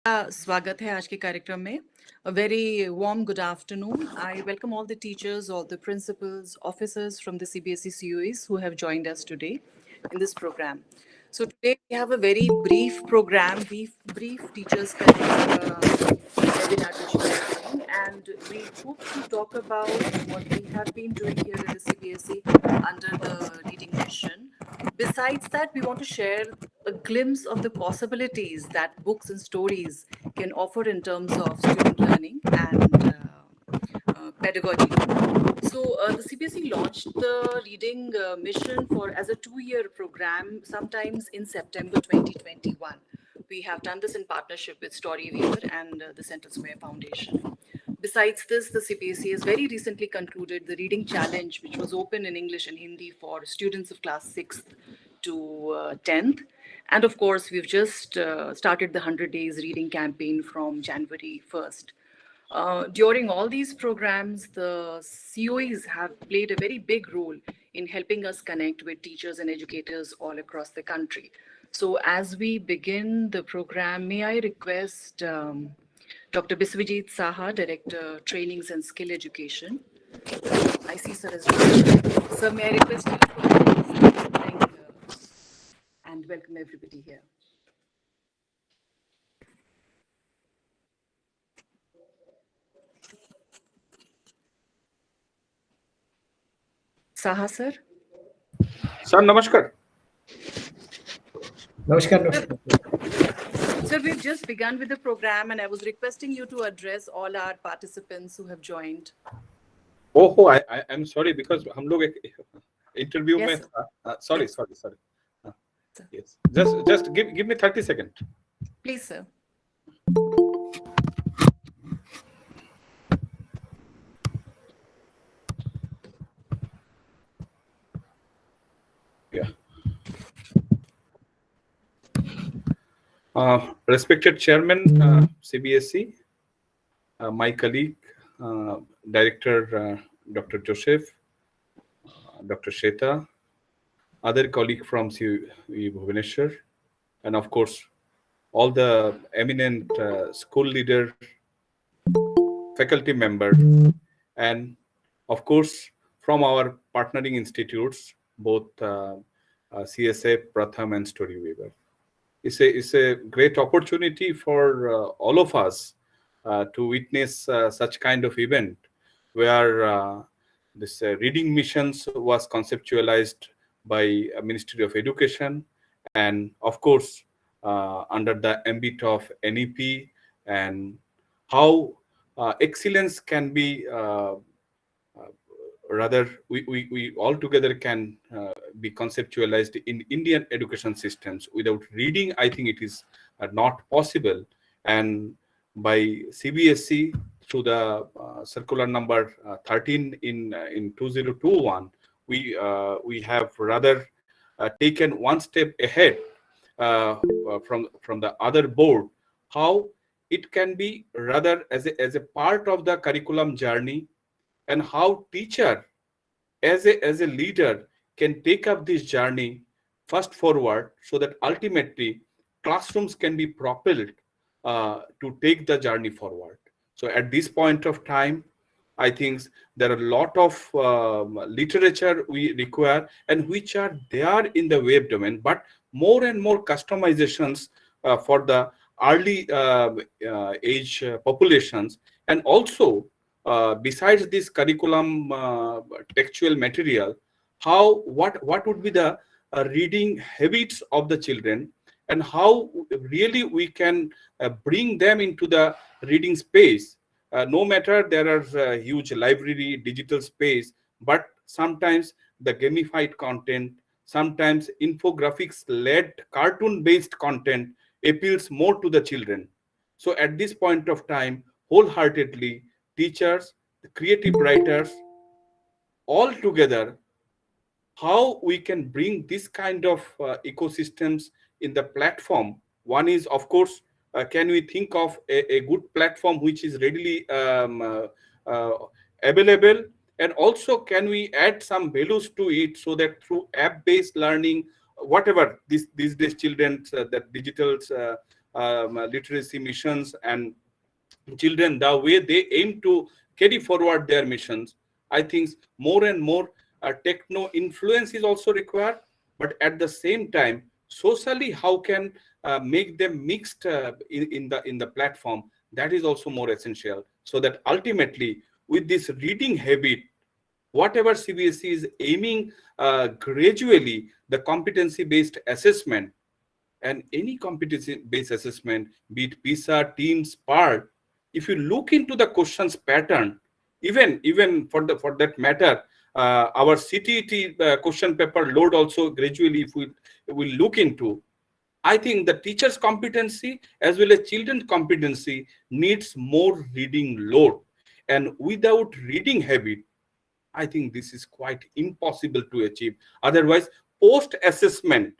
स्वागत है आज के कार्यक्रम में. A very warm good afternoon. I welcome all the teachers, all the principals, officers from the CBSE COEs who have joined us today in this program. So today we have a very brief program, brief teachers webinar which we are doing, and we hope to talk about what we have been doing here at the CBSE under the reading mission. Besides that, we want to share a glimpse of the possibilities that books and stories can offer in terms of student learning and pedagogy. So the CBSE launched the reading mission for as a 2-year program, sometimes in September 2021. We have done this in partnership with Storyweaver and the Central Square Foundation. Besides this, the CBSE has very recently concluded the Reading Challenge, which was open in English and Hindi for students of class 6th to 10th. And of course, we've just started the 100 Days Reading campaign from January 1st. During all these programs, the COEs have played a very big role in helping us connect with teachers and educators all across the country. So as we begin the program, may I request Dr. Biswajit Saha, Director, Trainings and Skill Education. I see Sir as well. Sir, may I request you to thank and welcome everybody here. Saha, sir. Sir, namaskar. Namaskar. Sir, we've just begun with the program and I was requesting you to address all our participants who have joined. Oh, I'm sorry because हम लोग एक interview में Yes, sir. sorry. Sir. Yes, just give me 30 seconds. Please, sir. Yeah. Respected Chairman, CBSE, my colleague, Director Dr. Joseph, Dr. Sheta, other colleague from CUE Bhubaneswar, and of course, all the eminent school leader, faculty member, and of course, from our partnering institutes, both CSA, Pratham, and Storyweaver. It's a great opportunity for all of us to witness such kind of event where this reading missions was conceptualized by Ministry of Education and of course under the ambit of NEP, and how excellence can be rather we all together can be conceptualized in Indian education systems. Without reading, I think it is not possible. And by CBSE through the circular number 13 in 2021, we have rather taken one step ahead from the other board, how it can be rather as a part of the curriculum journey, and how teacher as a leader can take up this journey first forward, so that ultimately classrooms can be propelled to take the journey forward. So at this point of time, I think there are a lot of literature we require and which are there in the web domain, but more and more customizations for the early age populations. And also, besides this curriculum textual material, what would be the reading habits of the children, and how really we can bring them into the reading space. No matter there is a huge library, digital space, but sometimes the gamified content, sometimes infographics-led cartoon-based content appeals more to the children. So at this point of time, wholeheartedly, teachers, the creative writers, all together, how we can bring this kind of ecosystems in the platform. One is, of course, can we think of a good platform which is readily available, and also can we add some values to it, so that through app-based learning, whatever these days children that digital literacy missions and children, the way they aim to carry forward their missions, I think more and more techno influence is also required. But at the same time, socially, how can make them mixed in the platform? That is also more essential. So that ultimately, with this reading habit, whatever CBSE is aiming gradually, the competency-based assessment and any competency-based assessment, be it PISA, TEAMS, PART, if you look into the questions pattern, even for that matter, our CTET question paper load also gradually, if we look into, I think the teacher's competency as well as children's competency needs more reading load. And without reading habit, I think this is quite impossible to achieve. Otherwise, post-assessment,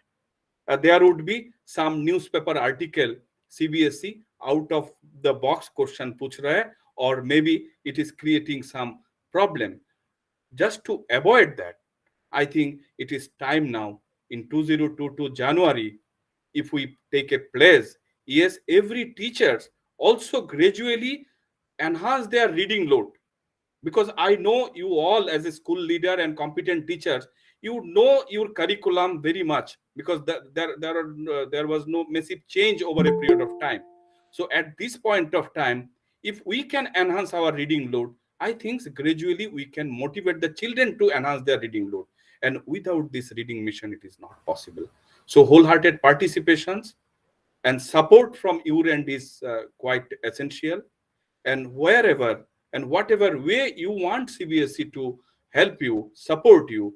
there would be some newspaper article, CBSE out of the box question puch raha hai, or maybe it is creating some problem. Just to avoid that, I think it is time now in 2022 January, if we take a place, yes, every teachers also gradually enhance their reading load. Because I know you all as a school leader and competent teachers, you know your curriculum very much, because there was no massive change over a period of time. So at this point of time, if we can enhance our reading load, I think gradually we can motivate the children to enhance their reading load. And without this reading mission, it is not possible. So wholehearted participations and support from your end is quite essential. And wherever and whatever way you want CBSE to help you, support you,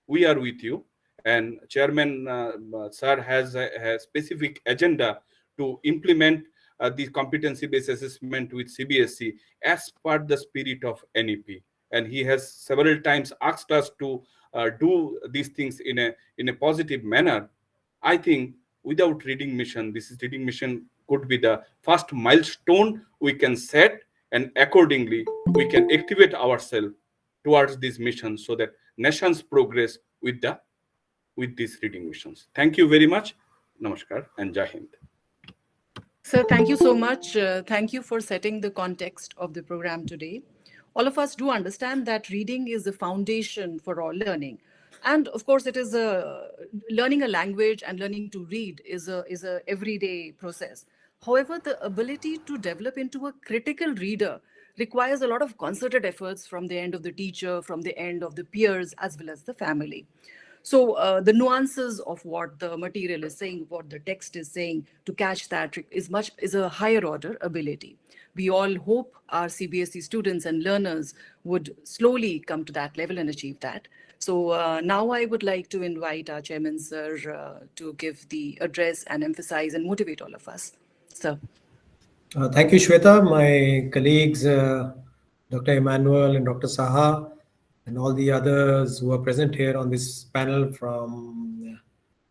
we are with you. And Chairman Sir has a specific agenda to implement the competency-based assessment with CBSE as per the spirit of NEP. And he has several times asked us to do these things in a positive manner. I think without reading mission, this is reading mission could be the first milestone we can set, and accordingly we can activate ourselves towards this mission so that nations progress with these reading missions. Thank you very much. Namaskar and Jai Hind. Sir, thank you so much. Thank you for setting the context of the program today. All of us do understand that reading is the foundation for all learning. And of course, it is learning a language and learning to read is a everyday process. However, the ability to develop into a critical reader requires a lot of concerted efforts from the end of the teacher, from the end of the peers, as well as the family. So the nuances of what the material is saying, what the text is saying, to catch that is a higher order ability. We all hope our CBSE students and learners would slowly come to that level and achieve that. So now I would like to invite our chairman, sir, to give the address and emphasize and motivate all of us. Sir. Thank you, Shweta, my colleagues, Dr. Emmanuel and Dr. Saha, and all the others who are present here on this panel from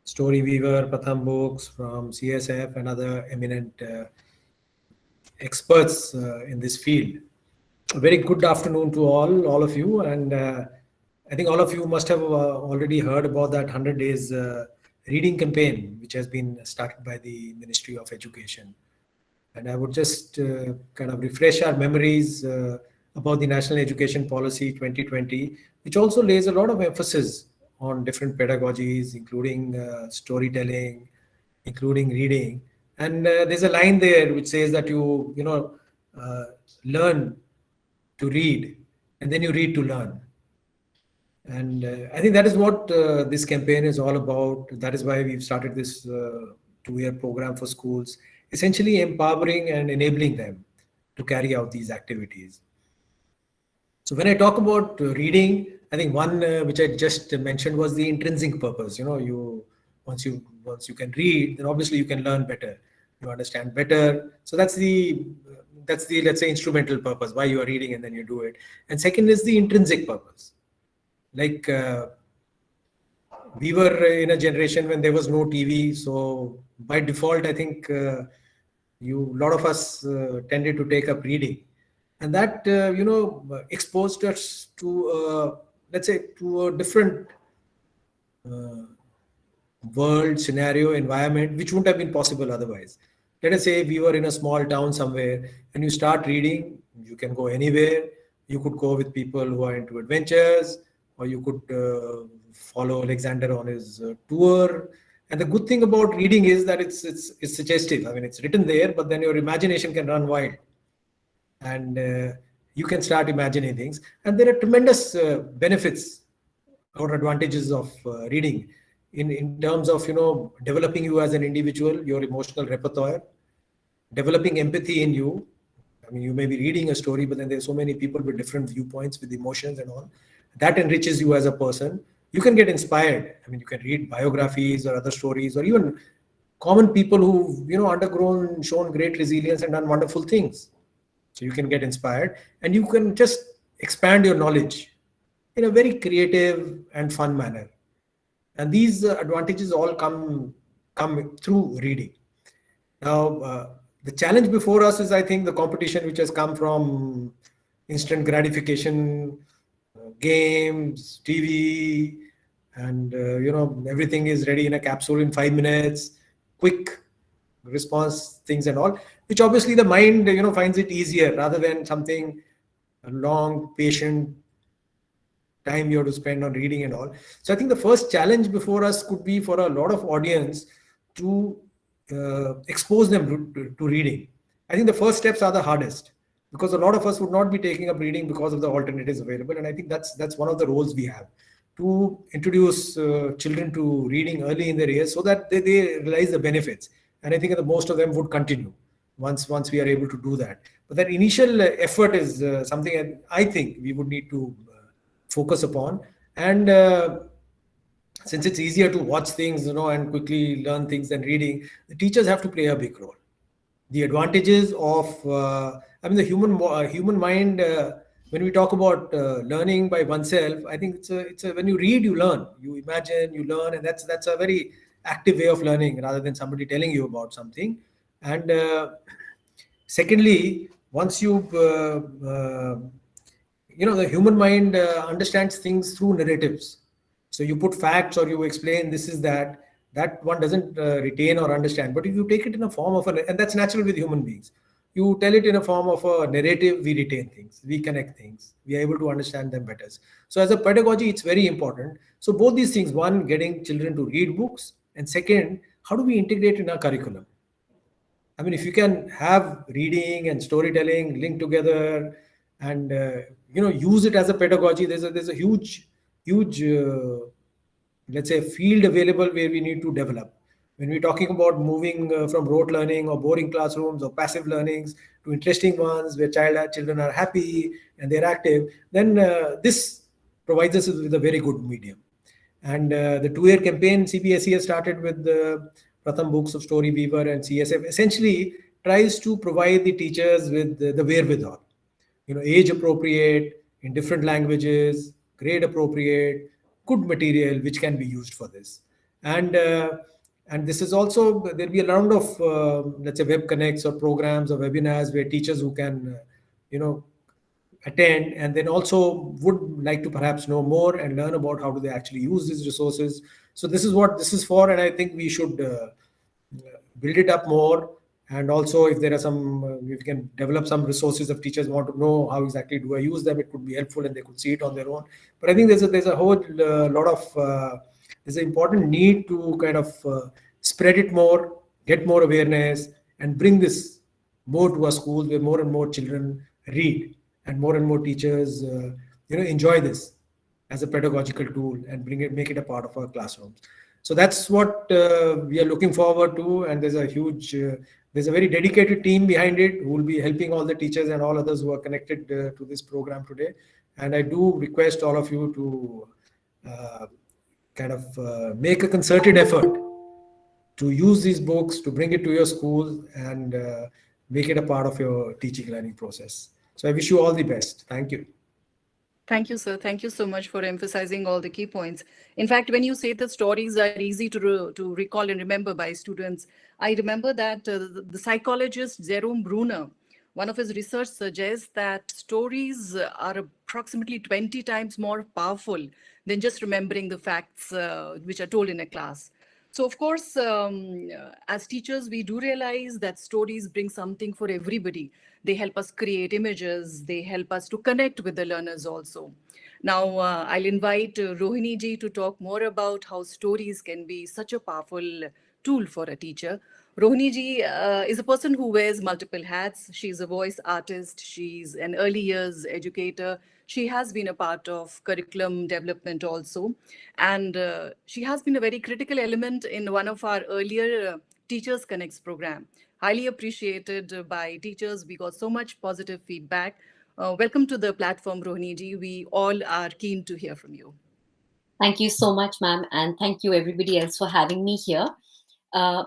Story Weaver, Pratham Books, from CSF, and other eminent experts in this field. A very good afternoon to all of you. And I think all of you must have already heard about that 100 days reading campaign, which has been started by the Ministry of Education. And I would just kind of refresh our memories about the National Education Policy 2020, which also lays a lot of emphasis on different pedagogies, including storytelling, including reading. And there's a line there which says that you learn to read, and then you read to learn. And I think that is what this campaign is all about. That is why we've started this 2-year program for schools, essentially empowering and enabling them to carry out these activities. So when I talk about reading, I think one which I just mentioned was the intrinsic purpose. Once you can read, then obviously you can learn better, you understand better. So that's the let's say instrumental purpose, why you are reading, and then you do it. And second is the intrinsic purpose. Like we were in a generation when there was no TV, so by default, I think a lot of us tended to take up reading, and that exposed us to let's say to a different world, scenario, environment, which wouldn't have been possible otherwise. Let us say we were in a small town somewhere and you start reading, you can go anywhere. You could go with people who are into adventures, or you could follow Alexander on his tour. And the good thing about reading is that it's suggestive. I mean, it's written there, but then your imagination can run wild, and you can start imagining things. And there are tremendous benefits or advantages of reading in terms of developing you as an individual, your emotional repertoire, developing empathy in you. I mean, you may be reading a story, but then there's so many people with different viewpoints, with emotions and all. That enriches you as a person. You can get inspired. I mean, you can read biographies or other stories, or even common people who undergone, shown great resilience and done wonderful things. So you can get inspired, and you can just expand your knowledge in a very creative and fun manner. And these advantages all come through reading. Now, the challenge before us is, I think, the competition which has come from instant gratification, games, TV, and everything is ready in a capsule in 5 minutes, quick response things and all, which obviously the mind finds it easier rather than something long, patient time you have to spend on reading and all. So I think the first challenge before us could be for a lot of audience to expose them to reading. I think the first steps are the hardest, because a lot of us would not be taking up reading because of the alternatives available. And I think that's one of the roles we have, to introduce children to reading early in their years so that they realize the benefits. And I think that most of them would continue once we are able to do that. But that initial effort is something I think we would need to focus upon. And since it's easier to watch things, and quickly learn things than reading, the teachers have to play a big role. The advantages of, the human mind. When we talk about learning by oneself, I think it's a when you read, you learn, you imagine, you learn, and that's a very active way of learning rather than somebody telling you about something. And secondly, once you the human mind understands things through narratives. So you put facts or you explain this is that one doesn't retain or understand. But if you take it in a form of and that's natural with human beings, you tell it in a form of a narrative, we retain things, we connect things, we are able to understand them better. So as a pedagogy, it's very important. So both these things: one, getting children to read books, and second, how do we integrate in our curriculum? I mean, if you can have reading and storytelling linked together, and use it as a pedagogy, there's a huge let's say field available where we need to develop. When we're talking about moving from rote learning or boring classrooms or passive learnings to interesting ones where children are happy and they're active, then this provides us with a very good medium. And the 2-year campaign CBSE has started with the Pratham books of Story Weaver and CSF essentially tries to provide the teachers with the wherewithal, age appropriate, in different languages, grade appropriate, good material which can be used for this. And this is also, there'll be a round of let's say web connects or programs or webinars where teachers who can attend and then also would like to perhaps know more and learn about how do they actually use these resources. So this is what this is for, and I think we should build it up more. And also, if there are some, we can develop some resources. If teachers want to know how exactly do I use them, it could be helpful and they could see it on their own. But I think there's a whole lot of there's an important need to kind of spread it more, get more awareness, and bring this more to our schools where more and more children read and more teachers enjoy this as a pedagogical tool and make it a part of our classrooms. So that's what we are looking forward to, and there's a very dedicated team behind it who will be helping all the teachers and all others who are connected to this program today. And I do request all of you to kind of make a concerted effort to use these books, to bring it to your schools and make it a part of your teaching learning process. So I wish you all the best. Thank you. Thank you, sir. Thank you so much for emphasizing all the key points. In fact, when you say that stories are easy to recall and remember by students, I remember that the psychologist Jerome Bruner, one of his research suggests that stories are approximately 20 times more powerful than just remembering the facts which are told in a class. So, of course, as teachers, we do realize that stories bring something for everybody. They help us create images, they help us to connect with the learners also. Now, I'll invite Rohini ji to talk more about how stories can be such a powerful tool for a teacher. Rohini ji is a person who wears multiple hats. She's a voice artist, she's an early years educator. She has been a part of curriculum development also. And she has been a very critical element in one of our earlier Teachers Connects program. Highly appreciated by teachers. We got so much positive feedback. Welcome to the platform, Rohini ji. We all are keen to hear from you. Thank you so much, ma'am, and thank you everybody else for having me here. I'm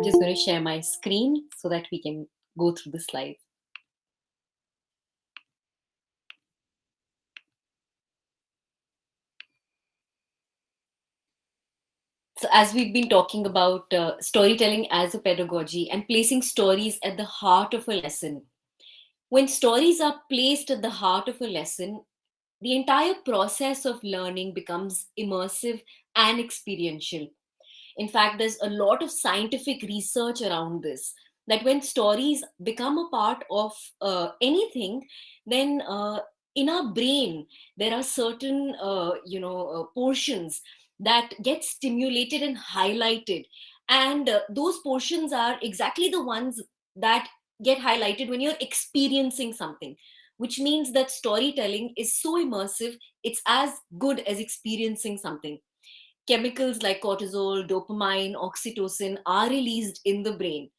just going to share my screen so that we can go through the slides. So, as we've been talking about storytelling as a pedagogy and placing stories at the heart of a lesson, when stories are placed at the heart of a lesson, the entire process of learning becomes immersive and experiential. In fact, there's a lot of scientific research around this, that when stories become a part of anything, then in our brain there are certain portions that get stimulated and highlighted, and those portions are exactly the ones that get highlighted when you're experiencing something, which means that storytelling is so immersive, it's as good as experiencing something. Chemicals like cortisol, dopamine, oxytocin are released in the brain.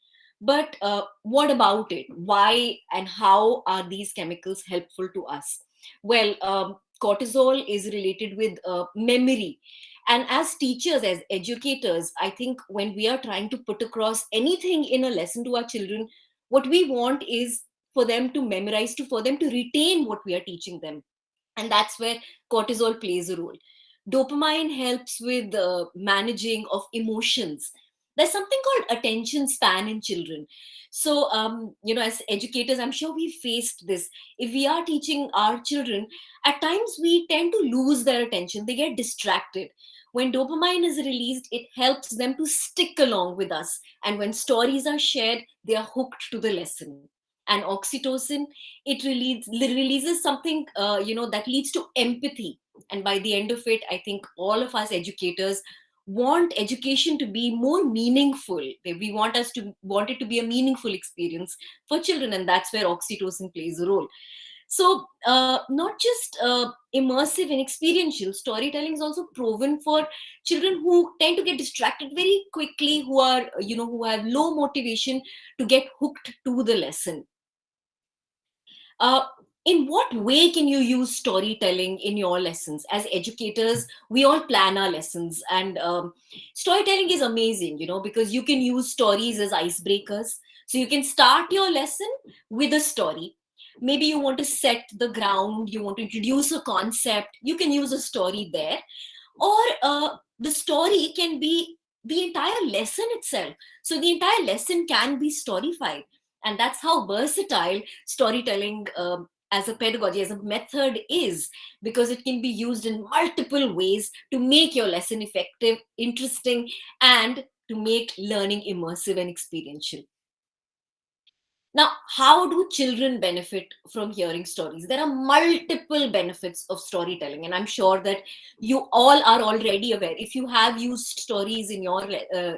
But what about it? Why and how are these chemicals helpful to us? Well, cortisol is related with memory. And as teachers, as educators, I think when we are trying to put across anything in a lesson to our children, what we want is for them to memorize, for them to retain what we are teaching them. And that's where cortisol plays a role. Dopamine helps with managing of emotions. There's something called attention span in children. So as educators, I'm sure we faced this. If we are teaching our children, at times we tend to lose their attention, they get distracted. When dopamine is released, it helps them to stick along with us, and when stories are shared, they are hooked to the lesson. And oxytocin, it releases something that leads to empathy. And by the end of it, I think all of us educators want education to be more meaningful. We want it to be a meaningful experience for children, and that's where oxytocin plays a role. So not just immersive and experiential, storytelling is also proven for children who tend to get distracted very quickly, who have low motivation to get hooked to the lesson. uh, in what way can you use storytelling in your lessons? As educators, we all plan our lessons, and storytelling is amazing, because you can use stories as icebreakers. So you can start your lesson with a story. Maybe you want to set the ground, you want to introduce a concept, you can use a story there. Or the story can be the entire lesson itself. So the entire lesson can be storified. And that's how versatile storytelling as a pedagogy, as a method is, because it can be used in multiple ways to make your lesson effective, interesting, and to make learning immersive and experiential. Now, how do children benefit from hearing stories? There are multiple benefits of storytelling, and I'm sure that you all are already aware. If you have used stories in your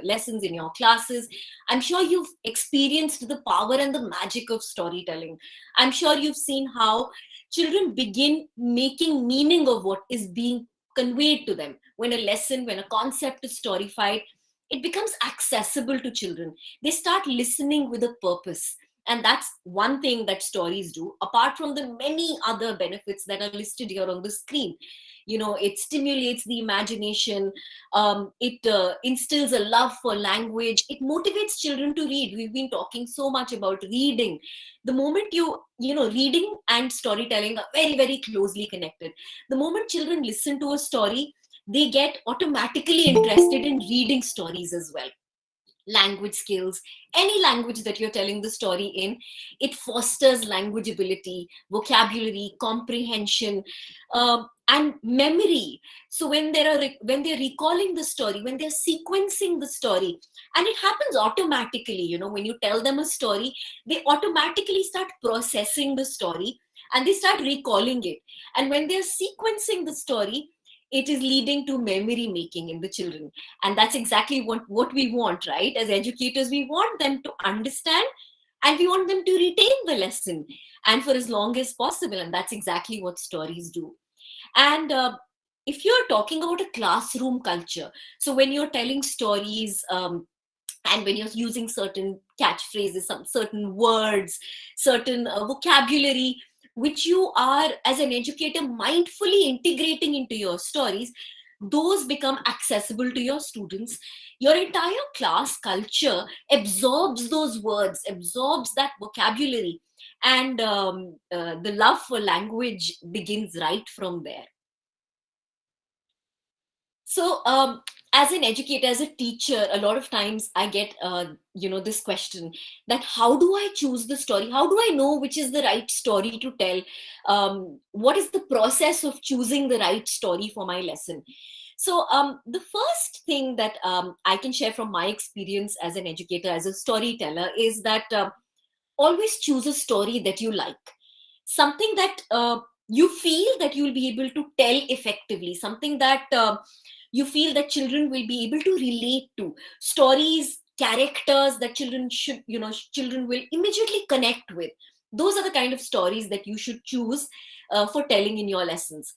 lessons, in your classes, I'm sure you've experienced the power and the magic of storytelling. I'm sure you've seen how children begin making meaning of what is being conveyed to them. When a lesson, when a concept is storified, it becomes accessible to children. They start listening with a purpose, and that's one thing that stories do, apart from the many other benefits that are listed here on the screen. It stimulates the imagination, it instills a love for language, it motivates children to read. We've been talking so much about reading. The moment reading and storytelling are very, very closely connected. The moment children listen to a story, they get automatically interested in reading stories as well. language skills, any language that you're telling the story in. It fosters language ability, vocabulary, comprehension, and memory. So when they're recalling the story, when they're sequencing the story, and it happens automatically, when you tell them a story, they automatically start processing the story and they start recalling it. And when they're sequencing the story, it is leading to memory making in the children. And that's exactly what we want, right? As educators, we want them to understand and we want them to retain the lesson and for as long as possible. And that's exactly what stories do. And if you're talking about a classroom culture, so when you're telling stories, and when you're using certain catchphrases, some certain words, certain vocabulary, which you are as an educator mindfully integrating into your stories, those become accessible to your students. Your entire class culture absorbs those words, absorbs that vocabulary, and the love for language begins right from there. So, as an educator, as a teacher, a lot of times I get, this question, that how do I choose the story? How do I know which is the right story to tell? What is the process of choosing the right story for my lesson? So, the first thing that I can share from my experience as an educator, as a storyteller, is that always choose a story that you like, something that you feel that you'll be able to tell effectively, something that you feel that children will be able to relate to, stories, characters that children will immediately connect with. Those are the kind of stories that you should choose for telling in your lessons.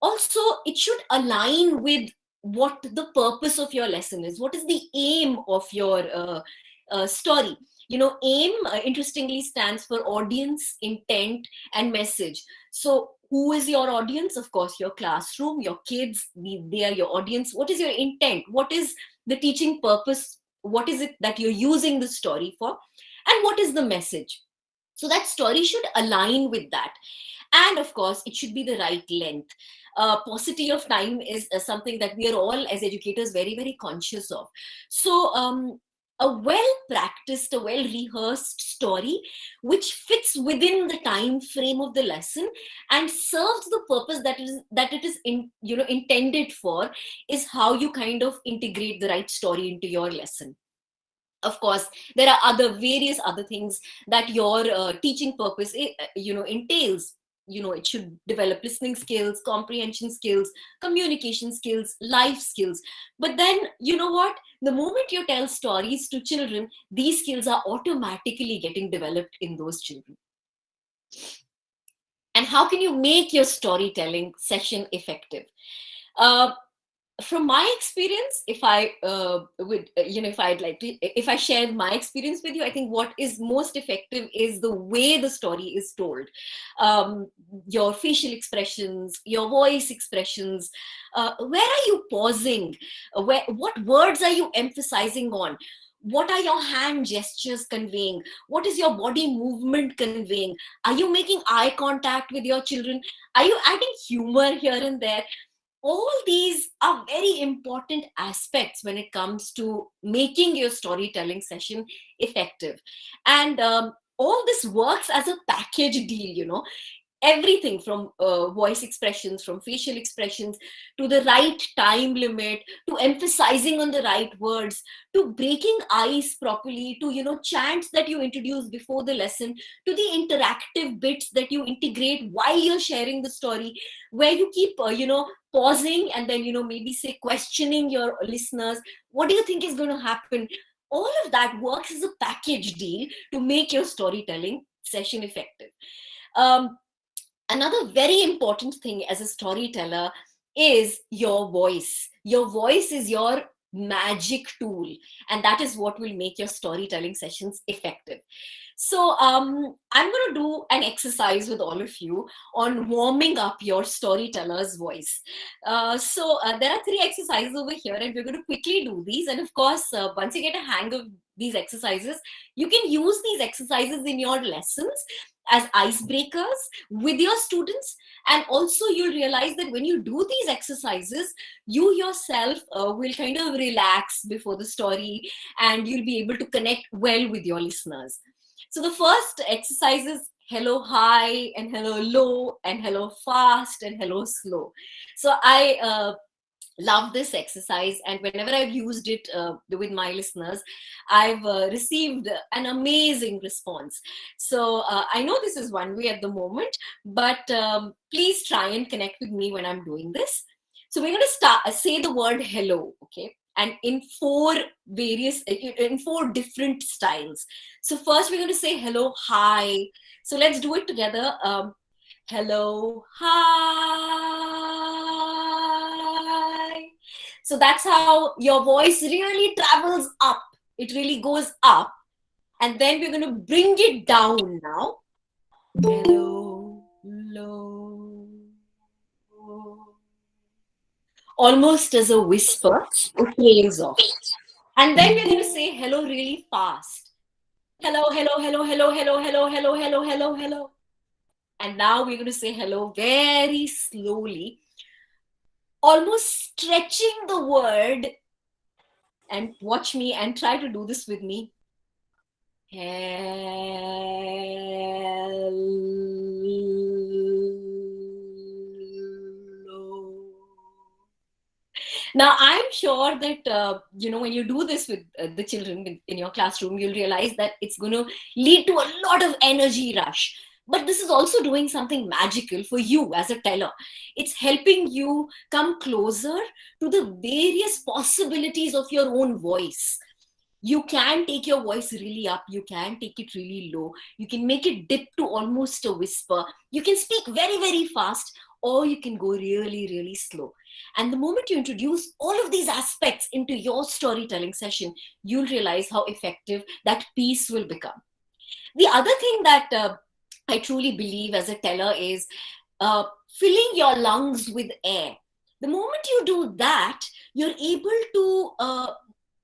Also, it should align with what the purpose of your lesson is. What is the aim of your story? Aim, interestingly, stands for audience, intent, and message. So who is your audience? Of course, your classroom, your kids, they are your audience. What is your intent? What is the teaching purpose? What is it that you're using the story for? And what is the message? So that story should align with that. And of course, it should be the right length. Paucity of time is something that we are all, as educators, very, very conscious of. So a well practiced, a well rehearsed story which fits within the time frame of the lesson and serves the purpose that it is intended for, is how you kind of integrate the right story into your lesson. Of course, there are various other things that your teaching purpose entails. It should develop listening skills, comprehension skills, communication skills, life skills. But then, you know what, the moment you tell stories to children, these skills are automatically getting developed in those children. And how can you make your storytelling session effective? From my experience, if I would if I'd like to, if I share my experience with you, I think what is most effective is the way the story is told. Your facial expressions, your voice expressions, where are you pausing, what words are you emphasizing on, what are your hand gestures conveying, what is your body movement conveying, are you making eye contact with your children, are you adding humor here and there? All these are very important aspects when it comes to making your storytelling session effective. And all this works as a package deal. Everything from voice expressions, from facial expressions, to the right time limit, to emphasizing on the right words, to breaking ice properly, to chants that you introduce before the lesson, to the interactive bits that you integrate while you're sharing the story, where you keep pausing and then maybe say questioning your listeners, what do you think is going to happen? All of that works as a package deal to make your storytelling session effective. Another very important thing as a storyteller is your voice. Your voice is your magic tool, and that is what will make your storytelling sessions effective. So I'm going to do an exercise with all of you on warming up your storyteller's voice. So there are 3 exercises over here, and we're going to quickly do these. And of course, once you get a hang of these exercises. You can use these exercises in your lessons as icebreakers with your students. And also you'll realize that when you do these exercises, you yourself will kind of relax before the story, and you'll be able to connect well with your listeners. So the first exercise is hello high, and hello low, and hello fast, and hello slow. So I love this exercise, and whenever I've used it with my listeners, I've received an amazing response. So I know this is one way at the moment, but please try and connect with me when I'm doing this. So we're going to start say the word hello, okay, and in four different styles. So first we're going to say hello hi. So let's do it together. Hello hi. So that's how your voice really travels up. It really goes up. And then we're going to bring it down now. Hello, low. Almost as a whisper, it trails off. And then we're going to say hello really fast. Hello, hello, hello, hello, hello, hello, hello, hello, hello, hello. And now we're going to say hello very slowly, almost stretching the word. And watch me and try to do this with me. Hello. Now, I'm sure that, when you do this with the children in your classroom, you'll realize that it's going to lead to a lot of energy rush. But this is also doing something magical for you as a teller. It's helping you come closer to the various possibilities of your own voice. You can take your voice really up. You can take it really low. You can make it dip to almost a whisper. You can speak very, very fast, or you can go really, really slow. And the moment you introduce all of these aspects into your storytelling session, you'll realize how effective that piece will become. The other thing that I truly believe as a teller is filling your lungs with air. The moment you do that, you're able to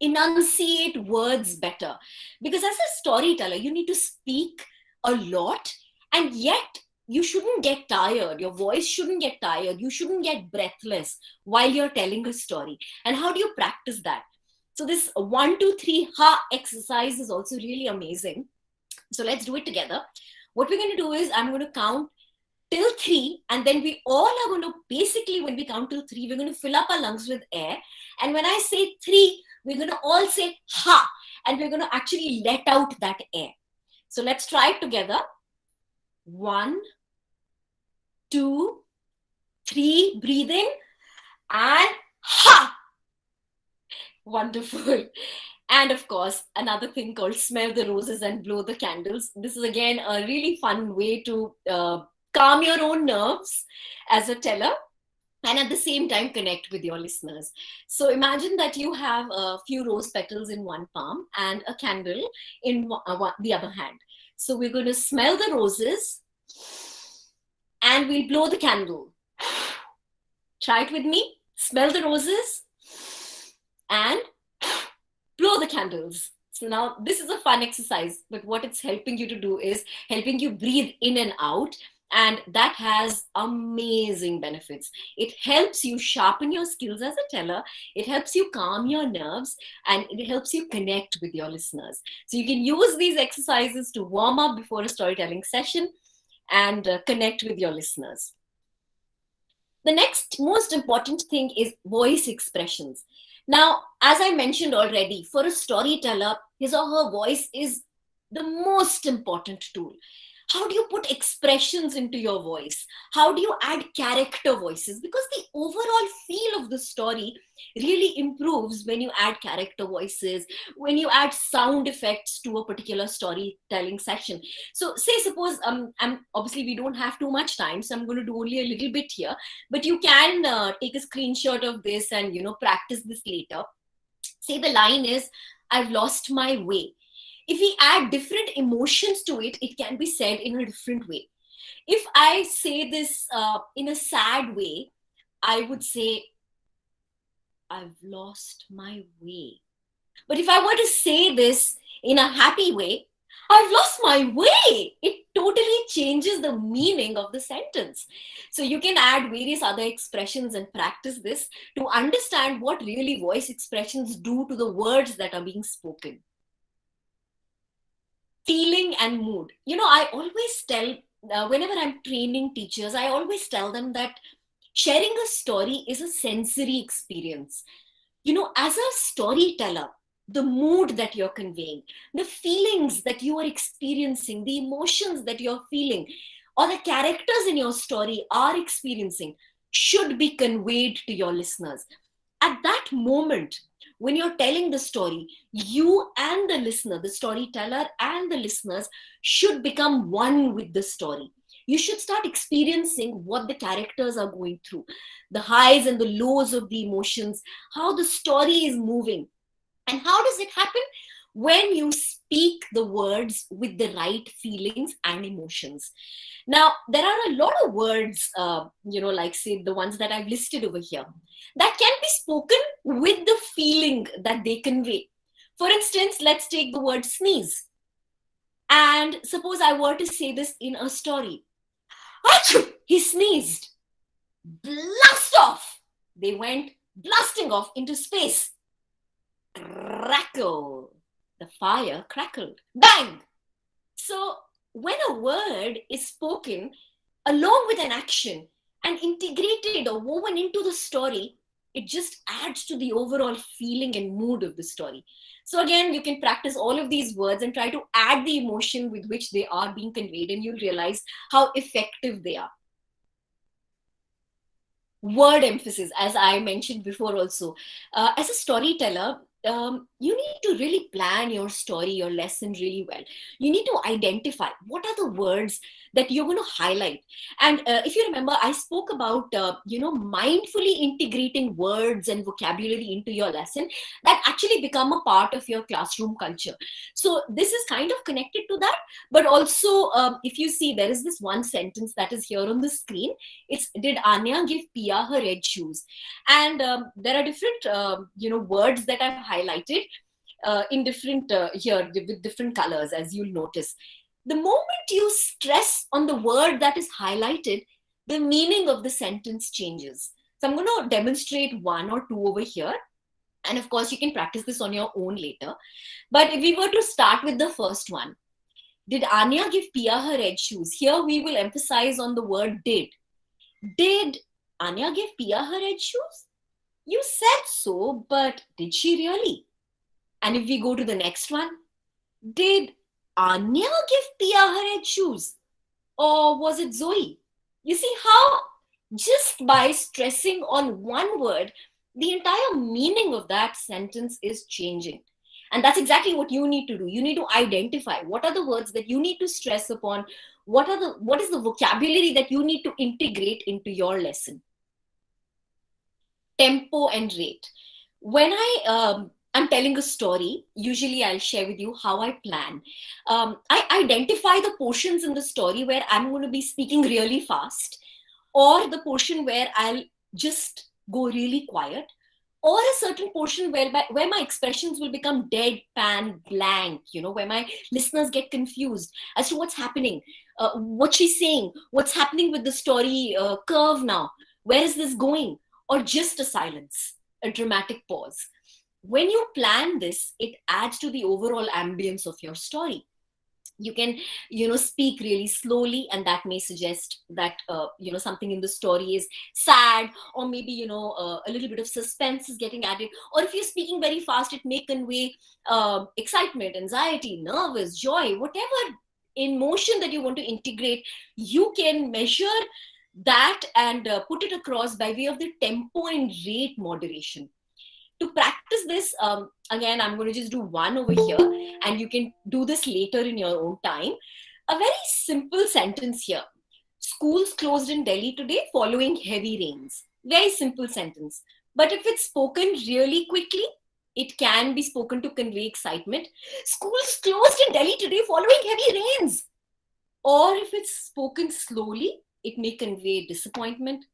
enunciate words better. Because as a storyteller, you need to speak a lot, and yet you shouldn't get tired. Your voice shouldn't get tired. You shouldn't get breathless while you're telling a story. And how do you practice that? So this 1, 2, 3 ha exercise is also really amazing. So let's do it together. What we're going to do is I'm going to count till 3, and then we all are going to, basically when we count till 3, we're going to fill up our lungs with air. And when I say 3, we're going to all say ha, and we're going to actually let out that air. So let's try it together. 1, 2, 3, breathe in, and ha. Wonderful. And of course, another thing called smell the roses and blow the candles. This is again a really fun way to calm your own nerves as a teller, and at the same time connect with your listeners. So imagine that you have a few rose petals in one palm and a candle in the other hand. So we're going to smell the roses and we'll blow the candle. Try it with me. Smell the roses and blow the candles. So now this is a fun exercise, but what it's helping you to do is helping you breathe in and out. And that has amazing benefits. It helps you sharpen your skills as a teller. It helps you calm your nerves, and it helps you connect with your listeners. So you can use these exercises to warm up before a storytelling session and connect with your listeners. The next most important thing is voice expressions. Now, as I mentioned already, for a storyteller, his or her voice is the most important tool. How do you put expressions into your voice? How do you add character voices? Because the overall feel of the story really improves when you add character voices, when you add sound effects to a particular storytelling session. So say, suppose, obviously we don't have too much time, so I'm going to do only a little bit here, but you can take a screenshot of this and, practice this later. Say the line is, I've lost my way. If we add different emotions to it, it can be said in a different way. If I say this in a sad way, I would say, I've lost my way. But if I were to say this in a happy way, I've lost my way. It totally changes the meaning of the sentence. So you can add various other expressions and practice this to understand what really voice expressions do to the words that are being spoken. Feeling and mood. I always tell, whenever I'm training teachers, I always tell them that sharing a story is a sensory experience. As a storyteller, the mood that you're conveying, the feelings that you are experiencing, the emotions that you're feeling, or the characters in your story are experiencing should be conveyed to your listeners. At that moment, when you're telling the story, you and the listener, the storyteller and the listeners, should become one with the story. You should start experiencing what the characters are going through, the highs and the lows of the emotions, how the story is moving. And how does it happen? When you speak the words with the right feelings and emotions. Now, there are a lot of words, like say the ones that I've listed over here, that can be spoken with the feeling that they convey. For instance, let's take the word sneeze. And suppose I were to say this in a story. Achoo! He sneezed. Blast off! They went blasting off into space. Crackle. The fire crackled. Bang! So when a word is spoken along with an action and integrated or woven into the story, it just adds to the overall feeling and mood of the story. So again, you can practice all of these words and try to add the emotion with which they are being conveyed, and you'll realize how effective they are. Word emphasis, as I mentioned before also. As a storyteller, you need to really plan your story, your lesson really well. You need to identify what are the words that you're going to highlight. And if you remember, I spoke about, mindfully integrating words and vocabulary into your lesson that actually become a part of your classroom culture. So this is kind of connected to that. But also, if you see, there is this one sentence that is here on the screen. It's, did Anya give Pia her red shoes? And there are different, words that I've highlighted in different here with different colors, as you'll notice. The moment you stress on the word that is highlighted, the meaning of the sentence changes. So I'm going to demonstrate one or two over here. And of course, you can practice this on your own later. But if we were to start with the first one, did Anya give Pia her red shoes? Here we will emphasize on the word did. Did Anya give Pia her red shoes? You said so, but did she really? And if we go to the next one, did Anya give Pia her red shoes? Or was it Zoe? You see how just by stressing on one word, the entire meaning of that sentence is changing. And that's exactly what you need to do. You need to identify what are the words that you need to stress upon, what is the vocabulary that you need to integrate into your lesson. Tempo and rate. When I'm telling a story, usually I'll share with you how I plan. I identify the portions in the story where I'm going to be speaking really fast, or the portion where I'll just go really quiet, or a certain portion where my expressions will become deadpan blank, where my listeners get confused as to what's happening, what she's saying, what's happening with the story curve now, where is this going, or just a silence, a dramatic pause. When you plan this, it adds to the overall ambience of your story. You can speak really slowly, and that may suggest that something in the story is sad, or maybe a little bit of suspense is getting added. Or if you're speaking very fast, it may convey excitement, anxiety, nervous, joy, whatever emotion that you want to integrate. You can measure that and put it across by way of the tempo and rate moderation. To practice this, again, I'm going to just do one over here, and you can do this later in your own time. A very simple sentence here. Schools closed in Delhi today following heavy rains. Very simple sentence. But if it's spoken really quickly, it can be spoken to convey excitement. Schools closed in Delhi today following heavy rains. Or if it's spoken slowly, it may convey disappointment.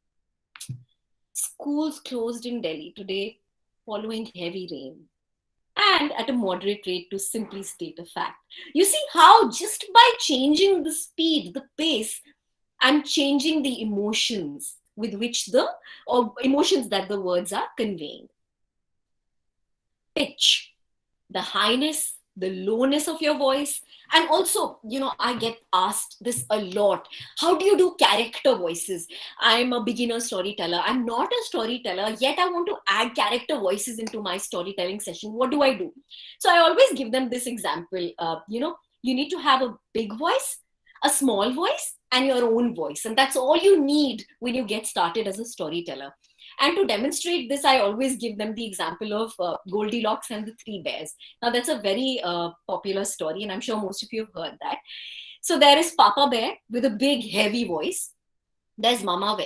Schools closed in Delhi today following heavy rain. and at a moderate rate to simply state a fact. You see how just by changing the speed, the pace, I'm changing the emotions with which or emotions that the words are conveying. Pitch, the highness, the lowness of your voice. And also, I get asked this a lot. How do you do character voices? I'm a beginner storyteller. I'm not a storyteller, yet I want to add character voices into my storytelling session. What do I do? So I always give them this example. You need to have a big voice, a small voice, and your own voice. And that's all you need when you get started as a storyteller. And to demonstrate this, I always give them the example of Goldilocks and the Three Bears. Now, that's a very popular story, and I'm sure most of you have heard that. So there is Papa Bear with a big, heavy voice. There's Mama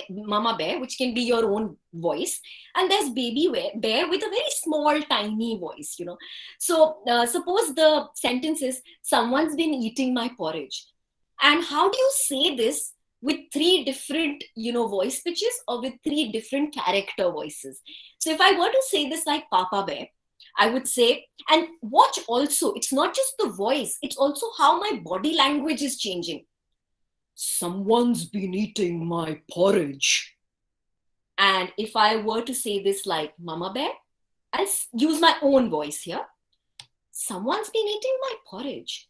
Bear, which can be your own voice. And there's Baby Bear with a very small, tiny voice, So suppose the sentence is, someone's been eating my porridge. And how do you say this with three different, voice pitches or with three different character voices? So if I were to say this like Papa Bear, I would say, and watch also, it's not just the voice, it's also how my body language is changing. Someone's been eating my porridge. And if I were to say this like Mama Bear, I'll use my own voice here. Someone's been eating my porridge.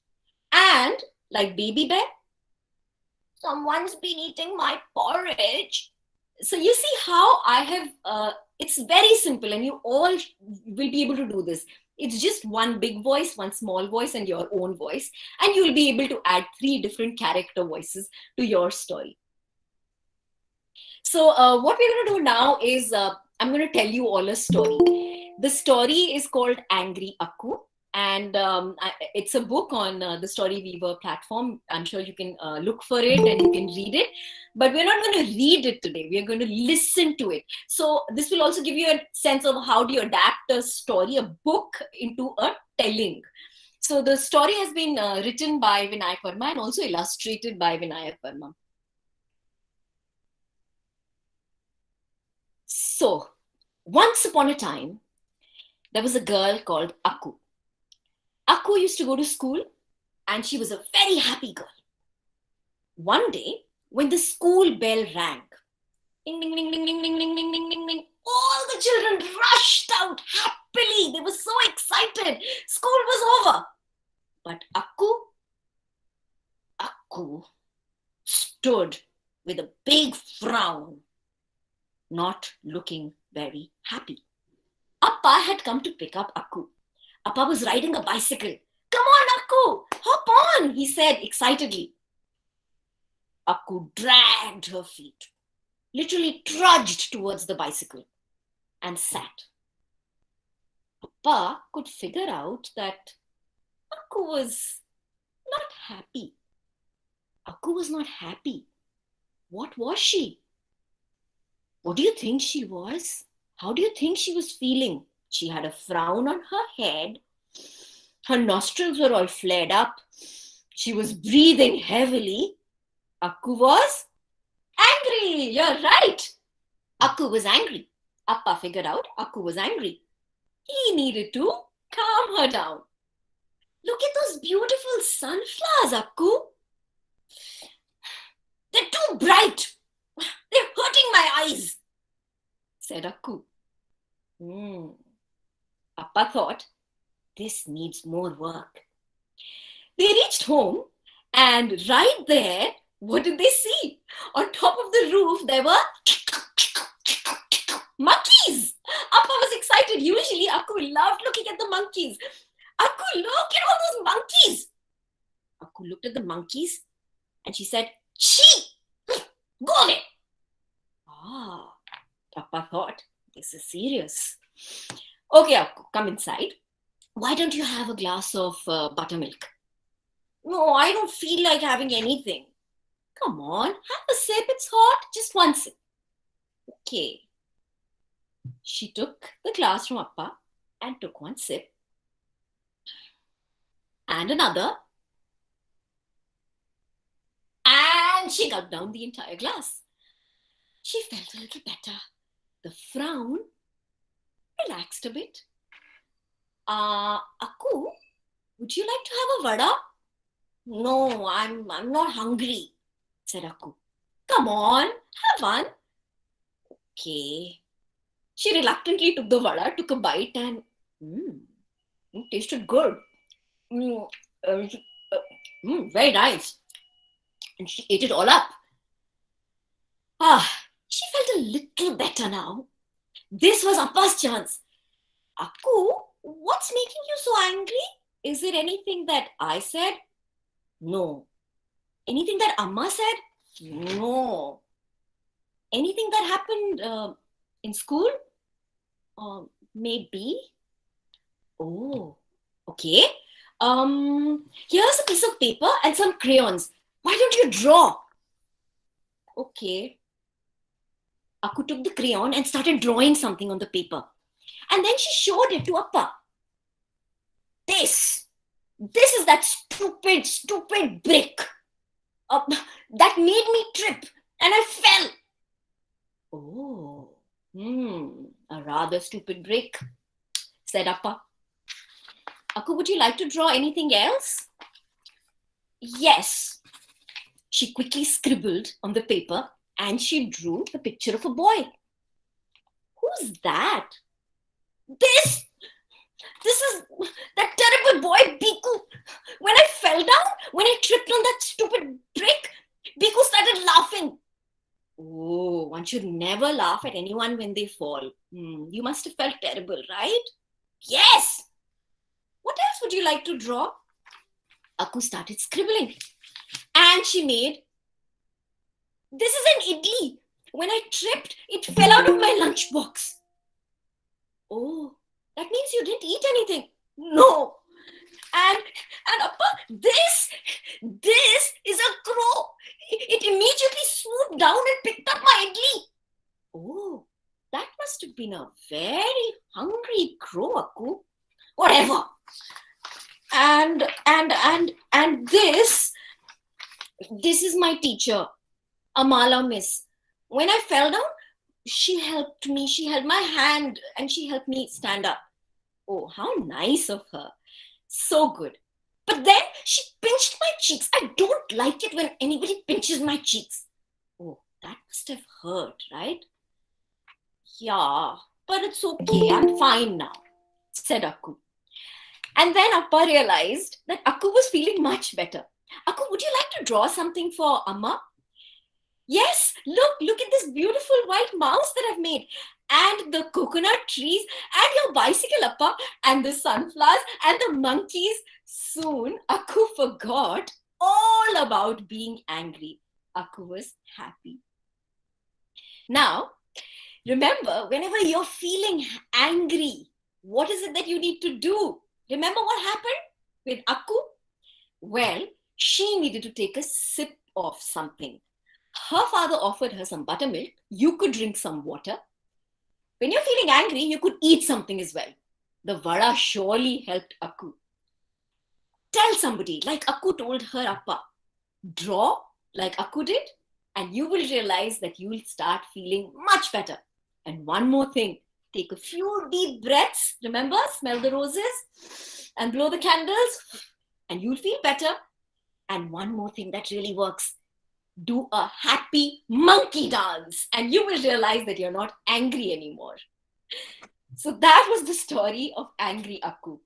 And like Baby Bear, someone's been eating my porridge. So you see how I have, it's very simple and you all will be able to do this. It's just one big voice, one small voice, and your own voice. And you'll be able to add three different character voices to your story. So what we're going to do now is I'm going to tell you all a story. The story is called Angry Akku. And it's a book on the Story Weaver platform. I'm sure you can look for it and you can read it. But we're not going to read it today. We're going to listen to it. So this will also give you a sense of how do you adapt a story, a book, into a telling. So the story has been written by Vinayak Verma and also illustrated by Vinayak Verma. So once upon a time, there was a girl called Akku. Akku used to go to school and she was a very happy girl. One day, when the school bell rang, ding, ding, ding, ding, ding, ding, ding, ding, ding, ding, ding, all the children rushed out happily. They were so excited. School was over. But Akku stood with a big frown, not looking very happy. Appa had come to pick up Akku. Appa was riding a bicycle. Come on, Akku, hop on, he said excitedly. Akku dragged her feet, literally trudged towards the bicycle and sat. Appa could figure out that Akku was not happy. Akku was not happy. What was she? What do you think she was? How do you think she was feeling? She had a frown on her head. Her nostrils were all flared up. She was breathing heavily. Akku was angry. You're right. Akku was angry. Appa figured out Akku was angry. He needed to calm her down. Look at those beautiful sunflowers, Akku. They're too bright. They're hurting my eyes, said Akku. Appa thought, this needs more work. They reached home and right there, what did they see? On top of the roof, there were monkeys. Appa was excited. Usually, Akku loved looking at the monkeys. Akku, look at all those monkeys. Akku looked at the monkeys and she said, "Shee! Go away." Appa thought, this is serious. Okay, Akku, come inside. Why don't you have a glass of buttermilk? No, I don't feel like having anything. Come on, have a sip. It's hot. Just one sip. Okay. She took the glass from Appa and took one sip. And another. And she gulped down the entire glass. She felt a little better. The frown relaxed a bit. Aku, would you like to have a vada? No, I'm not hungry, said Aku. Come on, have one. Okay. She reluctantly took the vada, took a bite, and it tasted good. Mm, uh, very nice. And she ate it all up. She felt a little better now. This was Appa's chance. Aku, what's making you so angry? Is it anything that I said? No. Anything that Amma said? No. Anything that happened in school? Maybe. Oh, okay. Here's a piece of paper and some crayons. Why don't you draw? Okay. Aku took the crayon and started drawing something on the paper. And then she showed it to Appa. This is that stupid brick. That made me trip and I fell. Oh, a rather stupid brick, said Appa. Aku, would you like to draw anything else? Yes. She quickly scribbled on the paper and she drew the picture of a boy. Who's that? This is that terrible boy, Biku. When I fell down, when I tripped on that stupid brick, Biku started laughing. Oh, one should never laugh at anyone when they fall. You must have felt terrible, right? Yes. What else would you like to draw? Aku started scribbling. And she made, this is an idli. When I tripped, it fell out of my lunchbox. Oh, that means you didn't eat anything. No. And Appa, this is a crow. It immediately swooped down and picked up my idli. Oh, that must have been a very hungry crow, Aku. Whatever. And this is my teacher, Amala Miss. When I fell down, she helped me. She held my hand and she helped me stand up. Oh, how nice of her. So good. But then she pinched my cheeks. I don't like it when anybody pinches my cheeks. Oh, that must have hurt, right? Yeah, but it's okay. I'm fine now, said Aku. And then Appa realized that Aku was feeling much better. Aku, would you like to draw something for Amma? Yes, look at this beautiful white mouse that I've made. And the coconut trees and your bicycle, Appa, and the sunflowers and the monkeys. Soon, Aku forgot all about being angry. Aku was happy. Now, remember, whenever you're feeling angry, what is it that you need to do? Remember what happened with Aku? Well, she needed to take a sip of something. Her father offered her some buttermilk. You could drink some water. When you're feeling angry, you could eat something as well. The vada surely helped Aku. Tell somebody, like Aku told her Appa. Draw like Aku did, and you will realize that you will start feeling much better. And one more thing, take a few deep breaths. Remember, smell the roses and blow the candles, and you'll feel better. And one more thing that really works, do a happy monkey dance and you will realize that you're not angry anymore. So that was the story of Angry Aku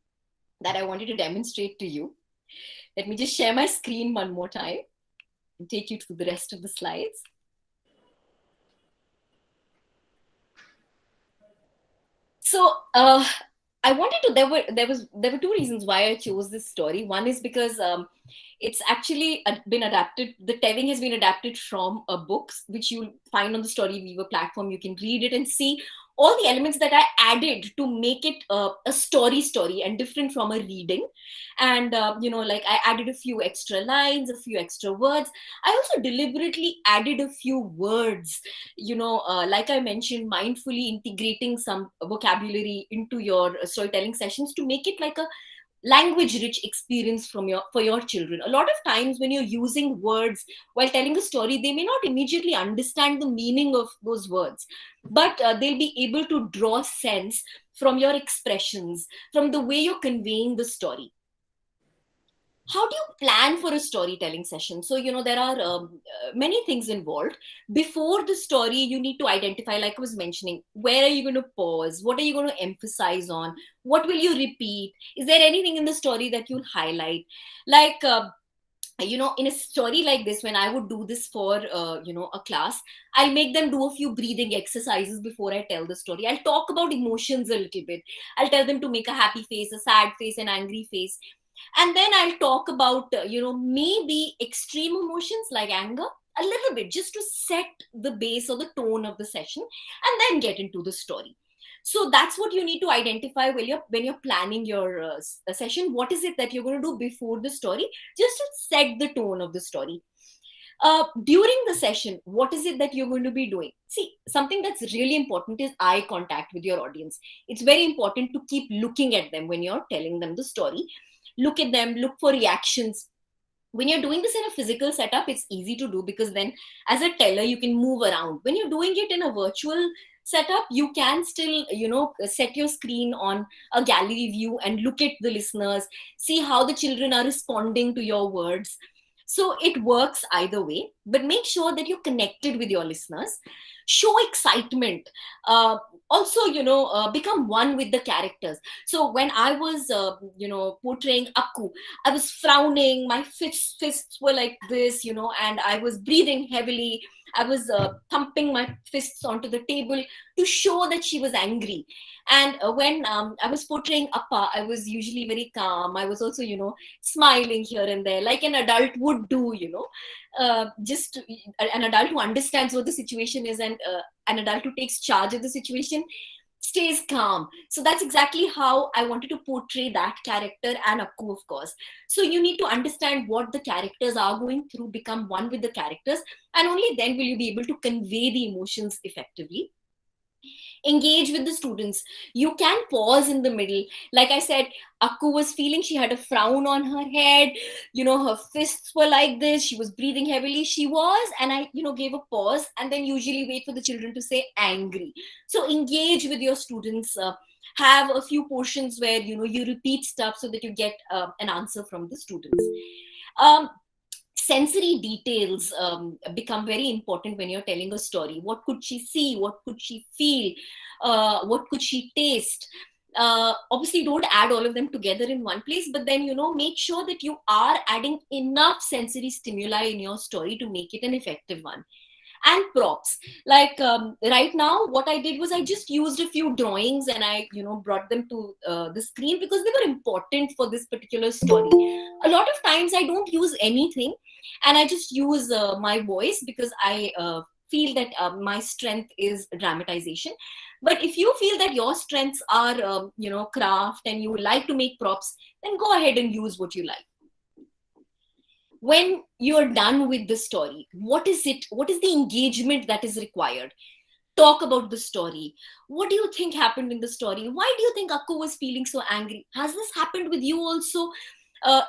that I wanted to demonstrate to you. Let me just share my screen one more time and take you through the rest of the slides. So I wanted to, there were two reasons why I chose this story. One is because it's actually been adapted. The telling has been adapted from a book, which you'll find on the Story Weaver platform. You can read it and see all the elements that I added to make it a story and different from a reading. And, like I added a few extra lines, a few extra words. I also deliberately added a few words, like I mentioned, mindfully integrating some vocabulary into your storytelling sessions to make it like a language rich experience for your children. A lot of times when you're using words while telling a story, they may not immediately understand the meaning of those words, but they'll be able to draw sense from your expressions, from the way you're conveying the story. How do you plan for a storytelling session? So there are many things involved. Before the story, you need to identify, like I was mentioning, where are you going to pause, what are you going to emphasize on, what will you repeat, is there anything in the story that you'll highlight? Like in a story like this, when I would do this for a class, I'll make them do a few breathing exercises before I tell the story. I'll talk about emotions a little bit. I'll tell them to make a happy face, a sad face, an angry face, and then I'll talk about maybe extreme emotions like anger a little bit, just to set the base or the tone of the session, and then get into the story. So that's what you need to identify when you're planning your session. What is it that you're going to do before the story, just to set the tone of the story? During the session, what is it that you're going to be doing? See, something that's really important is eye contact with your audience. It's very important to keep looking at them when you're telling them the story. Look at them, look for reactions. When you're doing this in a physical setup, it's easy to do, because then as a teller you can move around. When you're doing it in a virtual setup, you can still set your screen on a gallery view and look at the listeners, see how the children are responding to your words. So it works either way, but make sure that you're connected with your listeners. Show excitement. Also, become one with the characters. So when I was portraying Akku, I was frowning, my fists were like this, and I was breathing heavily. I was thumping my fists onto the table to show that she was angry. And when I was portraying Appa, I was usually very calm. I was also, smiling here and there, like an adult would do, just an adult who understands what the situation is, and an adult who takes charge of the situation stays calm. So that's exactly how I wanted to portray that character, and Akku, of course. So you need to understand what the characters are going through, become one with the characters, and only then will you be able to convey the emotions effectively. Engage with the students. You can pause in the middle. Like I said, Akku was feeling, she had a frown on her head, her fists were like this, she was breathing heavily, she was, and I gave a pause, and then usually wait for the children to say angry. So engage with your students. Have a few portions where you repeat stuff so that you get an answer from the students. Sensory details become very important when you're telling a story. What could she see? What could she feel? What could she taste? Obviously, don't add all of them together in one place, but then make sure that you are adding enough sensory stimuli in your story to make it an effective one. And props, like right now what I did was I just used a few drawings, and I brought them to the screen because they were important for this particular story. A lot of times I don't use anything, and I just use my voice, because I feel that my strength is dramatization. But if you feel that your strengths are craft, and you like to make props, then go ahead and use what you like. When you're done with the story, what is the engagement that is required? Talk about the story. What do you think happened in the story? Why do you think Akku was feeling so angry? Has this happened with you also?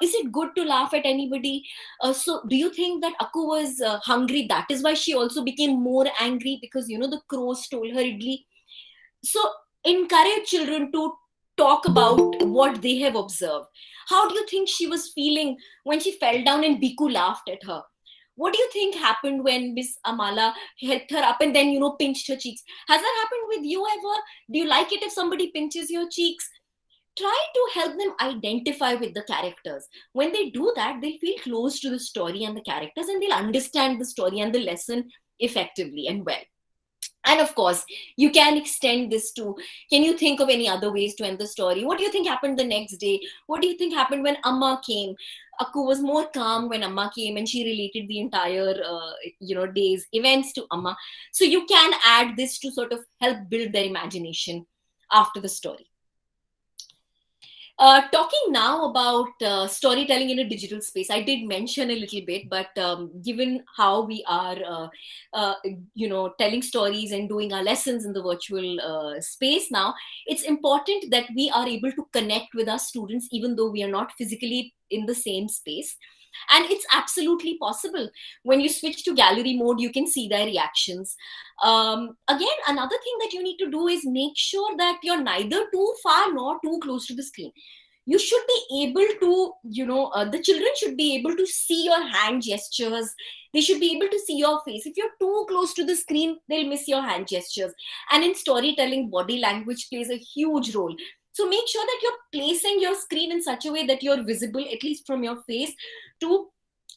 Is it good to laugh at anybody? So do you think that Akku was hungry, that is why she also became more angry, because the crow stole her idli? So encourage children to talk about what they have observed. How do you think she was feeling when she fell down and Biku laughed at her? What do you think happened when Miss Amala helped her up and then pinched her cheeks? Has that happened with you ever? Do you like it if somebody pinches your cheeks? Try to help them identify with the characters. When they do that, they'll feel close to the story and the characters, and they'll understand the story and the lesson effectively and well. And of course, you can extend this to, can you think of any other ways to end the story? What do you think happened the next day? What do you think happened when Amma came? Akku was more calm when Amma came, and she related the entire, day's events to Amma. So you can add this to sort of help build their imagination after the story. Talking now about storytelling in a digital space, I did mention a little bit, but given how we are, telling stories and doing our lessons in the virtual space now, it's important that we are able to connect with our students, even though we are not physically in the same space. And it's absolutely possible. When you switch to gallery mode, you can see their reactions. Again, another thing that you need to do is make sure that you're neither too far nor too close to the screen. You should be able to, the children should be able to see your hand gestures. They should be able to see your face. If you're too close to the screen, they'll miss your hand gestures. And in storytelling, body language plays a huge role. So make sure that you're placing your screen in such a way that you're visible, at least from your face to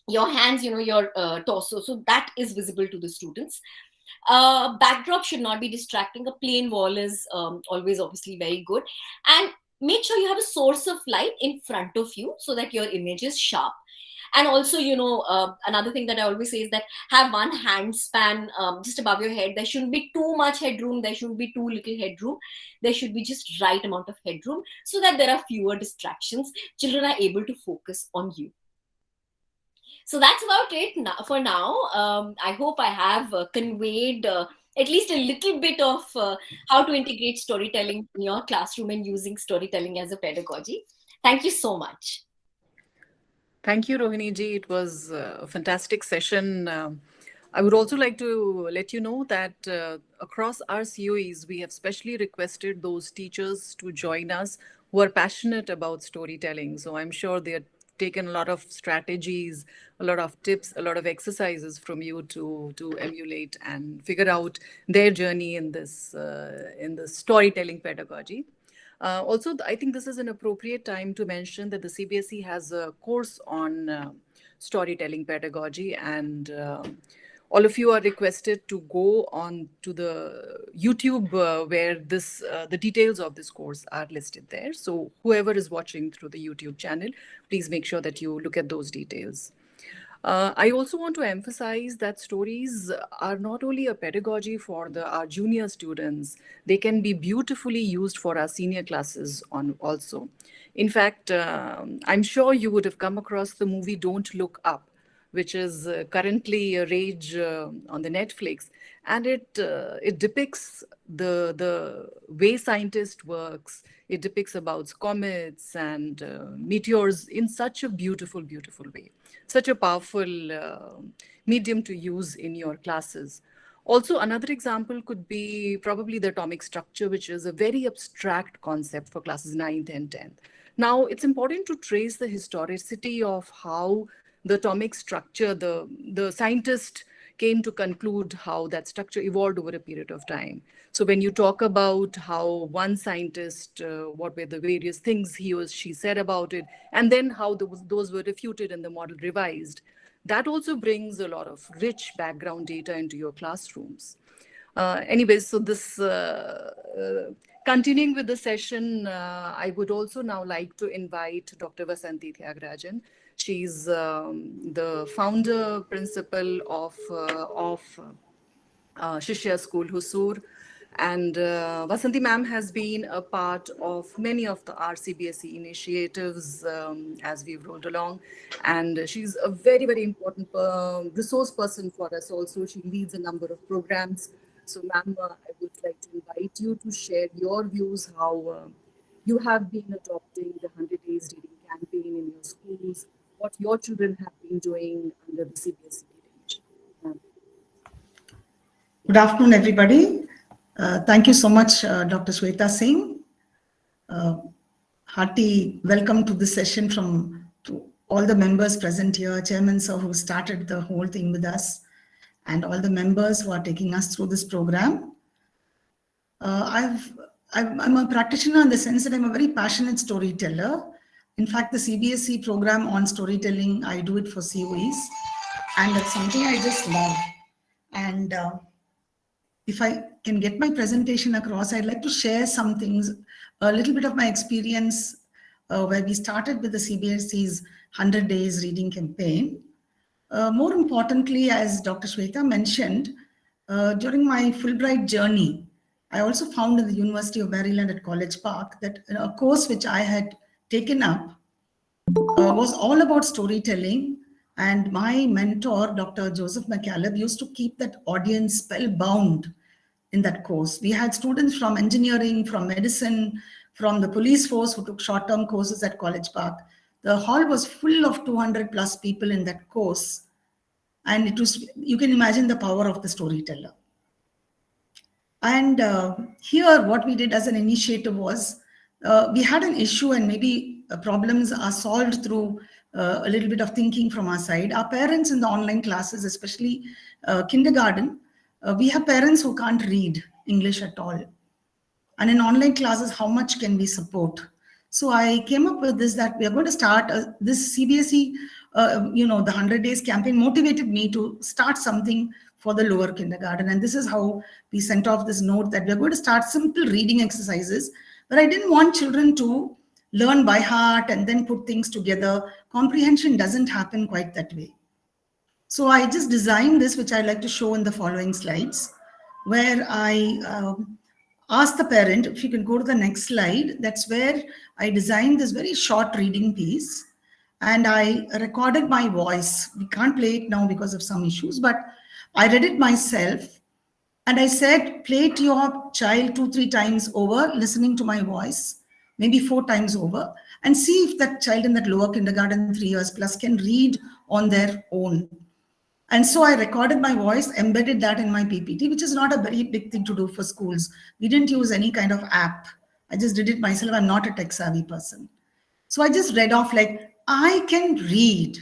your hands, your torso. So that is visible to the students. Backdrop should not be distracting. A plain wall is always obviously very good. And make sure you have a source of light in front of you so that your image is sharp. And also, another thing that I always say is that have one hand span just above your head. There shouldn't be too much headroom. There shouldn't be too little headroom. There should be just right amount of headroom so that there are fewer distractions. Children are able to focus on you. So that's about it for now. I hope I have conveyed at least a little bit of how to integrate storytelling in your classroom and using storytelling as a pedagogy. Thank you so much. Thank you, Rohini ji. It was a fantastic session. I would also like to let you know that across our COEs, we have specially requested those teachers to join us who are passionate about storytelling. So I'm sure they are taken a lot of strategies, a lot of tips, a lot of exercises from you to emulate and figure out their journey in this in the storytelling pedagogy. Also, I think this is an appropriate time to mention that the CBSE has a course on storytelling pedagogy, and all of you are requested to go on to the YouTube where the details of this course are listed there. So whoever is watching through the YouTube channel, please make sure that you look at those details. I also want to emphasize that stories are not only a pedagogy for our junior students, they can be beautifully used for our senior classes also. In fact, I'm sure you would have come across the movie Don't Look Up, which is currently a rage on the Netflix, and it depicts the way scientist works. It depicts about comets and meteors in such a beautiful, beautiful way. Such a powerful medium to use in your classes. Also, another example could be probably the atomic structure, which is a very abstract concept for classes 9th and 10th. Now, it's important to trace the historicity of how the atomic structure, the scientist came to conclude how that structure evolved over a period of time. So when you talk about how one scientist, what were the various things he or she said about it, and then how those were refuted and the model revised, that also brings a lot of rich background data into your classrooms. Anyways, so this continuing with the session, I would also now like to invite Dr. Vasanti Tyagarajan. She's the founder principal of Shishya School, Husur. And Vasanti ma'am has been a part of many of the RCBSE initiatives as we've rolled along. And she's a very, very important resource person for us also. She leads a number of programs. So ma'am, I would like to invite you to share your views, how you have been adopting the 100 Days Reading campaign in your schools, what your children have been doing under the CBSE leadership. Good afternoon, everybody. Thank you so much, Dr. Shweta Singh. Hearty welcome to this session to all the members present here, Chairman sir who started the whole thing with us, and all the members who are taking us through this program. I'm a practitioner in the sense that I'm a very passionate storyteller. In fact, the CBSE program on storytelling, I do it for COEs, and it's something I just love. And if I can get my presentation across, I'd like to share some things, a little bit of my experience where we started with the CBSE's 100 Days Reading campaign. More importantly, as Dr. Shweta mentioned, during my Fulbright journey, I also found in the University of Maryland at College Park that a course which I had taken up was all about storytelling. And my mentor, Dr. Joseph McCaleb, used to keep that audience spellbound in that course. We had students from engineering, from medicine, from the police force who took short-term courses at College Park. The hall was full of 200 plus people in that course. And it was, you can imagine the power of the storyteller. And here, what we did as an initiative was we had an issue, and maybe problems are solved through a little bit of thinking from our side. Our parents in the online classes, especially kindergarten, we have parents who can't read English at all. And in online classes, how much can we support? So I came up with this, that we are going to start this CBSE, the 100 days campaign motivated me to start something for the lower kindergarten. And this is how we sent off this note that we're going to start simple reading exercises. But I didn't want children to learn by heart and then put things together. Comprehension doesn't happen quite that way. So I just designed this, which I'd like to show in the following slides, where I ask the parent, if you can go to the next slide, that's where I designed this very short reading piece, and I recorded my voice. We can't play it now because of some issues, but I read it myself, and I said, play it to your child 2-3 times over, listening to my voice, maybe 4 times over, and see if that child in that lower kindergarten, 3 years plus, can read on their own. And so I recorded my voice, embedded that in my PPT, which is not a very big thing to do for schools. We didn't use any kind of app. I just did it myself. I'm not a tech savvy person. So I just read off like, I can read.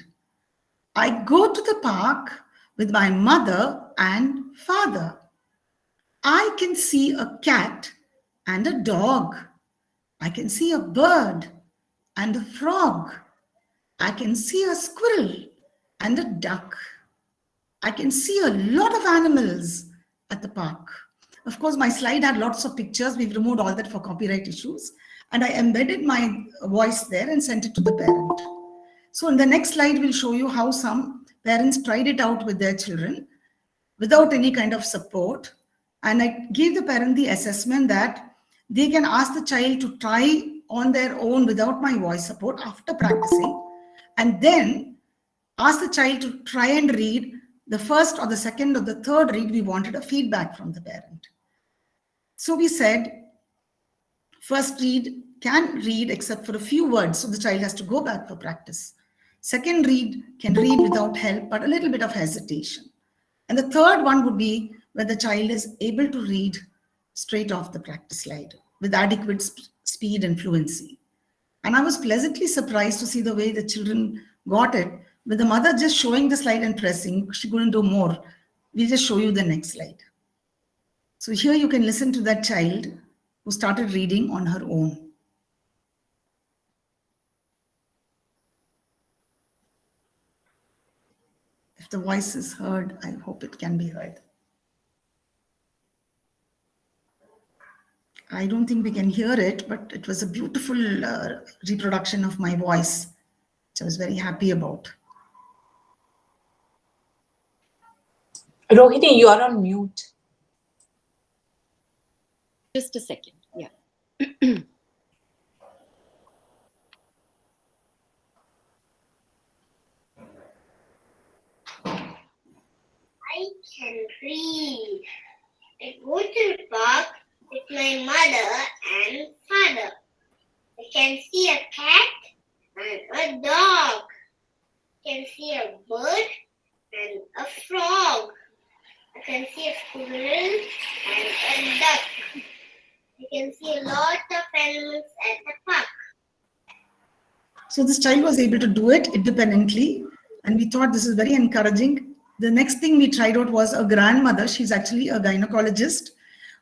I go to the park with my mother and father. I can see a cat and a dog. I can see a bird and a frog. I can see a squirrel and a duck. I can see a lot of animals at the park. Of course, my slide had lots of pictures. We've removed all that for copyright issues. And I embedded my voice there and sent it to the parent. So in the next slide, we'll show you how some parents tried it out with their children without any kind of support. And I gave the parent the assessment that they can ask the child to try on their own without my voice support after practicing, and then ask the child to try and read the first or the second or the third read. We wanted a feedback from the parent. So we said, first read can read except for a few words, so the child has to go back for practice. Second read can read without help, but a little bit of hesitation. And the third one would be where the child is able to read straight off the practice slide with adequate speed and fluency. And I was pleasantly surprised to see the way the children got it, with the mother just showing the slide and pressing. She couldn't do more. We'll just show you the next slide. So here you can listen to that child who started reading on her own. If the voice is heard, I hope it can be heard. I don't think we can hear it, but it was a beautiful reproduction of my voice, which I was very happy about. Rohini, you are on mute. Just a second. Yeah. I can read. I go to the park with my mother and father. I can see a cat and a dog. I can see a bird and a frog. I can see a squirrel and a duck. I can see a lot of animals at the park. So this child was able to do it independently, and we thought this is very encouraging. The next thing we tried out was a grandmother. She's actually a gynecologist,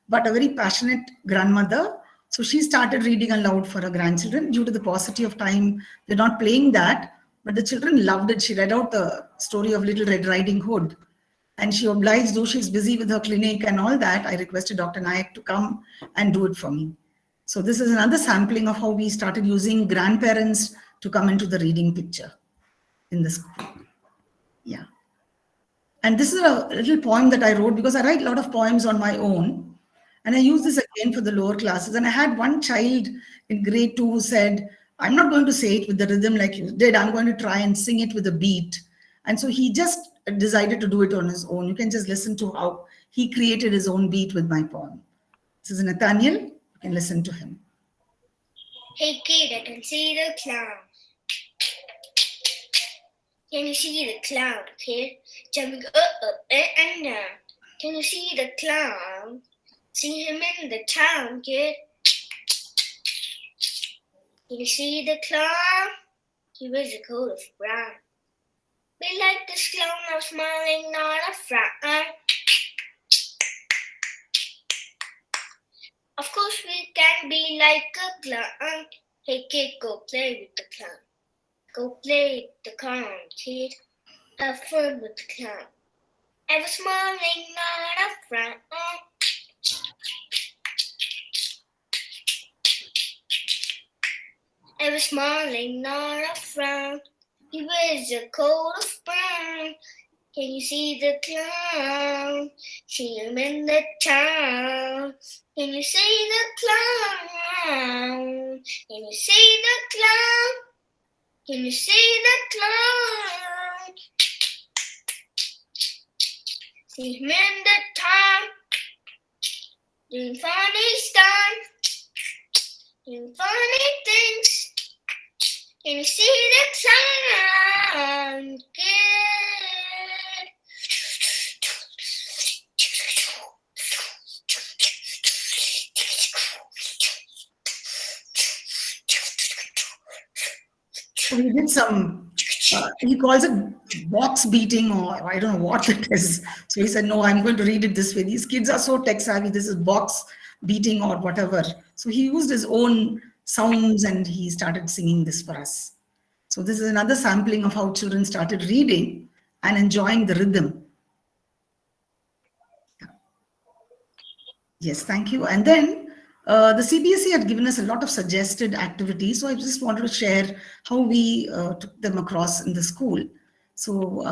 but a very passionate grandmother. So she started reading aloud for her grandchildren. Due to the paucity of time, they're not playing that, but the children loved it. She read out the story of Little Red Riding Hood. And she obliged, though she's busy with her clinic and all that, I requested Dr. Nayak to come and do it for me. So this is another sampling of how we started using grandparents to come into the reading picture in the school. Yeah. And this is a little poem that I wrote, because I write a lot of poems on my own. And I use this again for the lower classes. And I had one child in grade 2 who said, I'm not going to say it with the rhythm like you did. I'm going to try and sing it with a beat. And so he just decided to do it on his own. You can just listen to how he created his own beat with my poem. This is Nathaniel. You can listen to him. Hey kid, I can see the clown. Can you see the clown, kid? Jumping up and down. Can you see the clown? See him in the town, kid. Can you see the clown? He wears a coat of brown. We like this clown of smiling, not a frown. Of course we can be like a clown. Hey kid, go play with the clown. Go play with the clown, kid. Have fun with the clown. Have a smiling, not a frown. Have a smiling, not a frown. He wears a coat of brown. Can you see the clown? See him in the town. Can you see the clown? Can you see the clown? Can you see the clown? See him in the town. Doing funny stunts. Doing funny things. Can you see the clown? Good. So we did some, he calls it box beating, or I don't know what it is. So he said, no, I'm going to read it this way. These kids are so tech savvy. This is box beating or whatever. So he used his own sounds and he started singing this for us. So this is another sampling of how children started reading and enjoying the rhythm. Yes, thank you. And then the CBSE had given us a lot of suggested activities. So I just wanted to share how we took them across in the school. So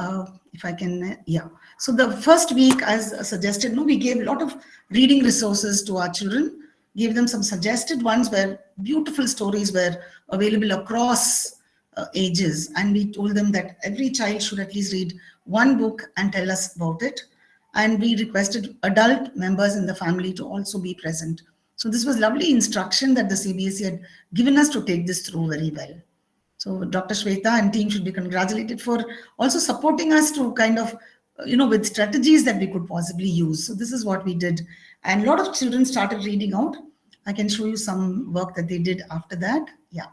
if I can, yeah. So the first week, as suggested, no, we gave a lot of reading resources to our children, gave them some suggested ones where beautiful stories were available across ages. And we told them that every child should at least read one book and tell us about it. And we requested adult members in the family to also be present. So this was lovely instruction that the CBSE had given us to take this through very well. So Dr. Shweta and team should be congratulated for also supporting us to kind of, with strategies that we could possibly use. So this is what we did. And a lot of children started reading out. I can show you some work that they did after that. Yeah.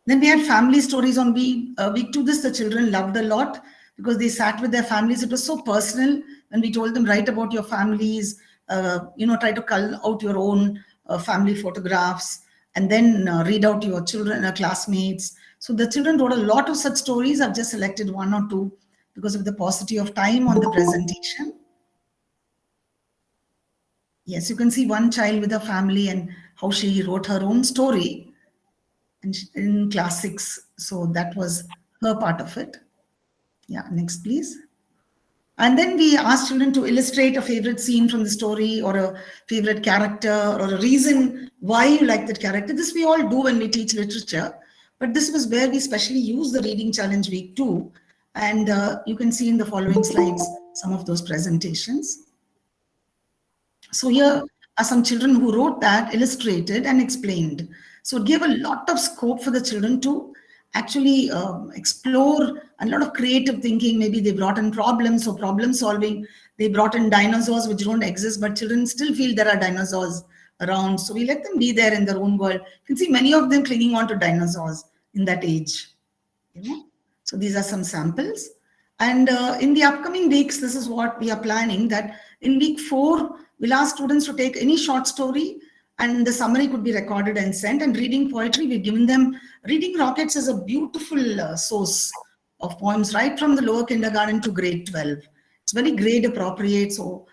Then we had family stories on week 2. This the children loved a lot because they sat with their families. It was so personal. When we told them, write about your families, try to cull out your own family photographs, and then read out to your children, classmates. So the children wrote a lot of such stories. I've just selected one or two because of the paucity of time on the presentation. Yes, you can see one child with a family and how she wrote her own story and in class 6. So that was her part of it. Yeah, next please. And then we asked children to illustrate a favorite scene from the story or a favorite character or a reason why you like that character. This we all do when we teach literature, but this was where we specially use the reading challenge week 2. And you can see in the following slides some of those presentations. So here are some children who wrote that, illustrated and explained. So it gave a lot of scope for the children to actually explore a lot of creative thinking. Maybe they brought in problems, so problem solving. They brought in dinosaurs which don't exist, but children still feel there are dinosaurs around. So we let them be there in their own world. You can see many of them clinging on to dinosaurs in that age. So these are some samples. And in the upcoming weeks, this is what we are planning, that in week 4, we'll ask students to take any short story and the summary could be recorded and sent. And reading poetry, we've given them Reading Rockets as a beautiful source of poems right from the lower kindergarten to grade 12. It's very grade appropriate. So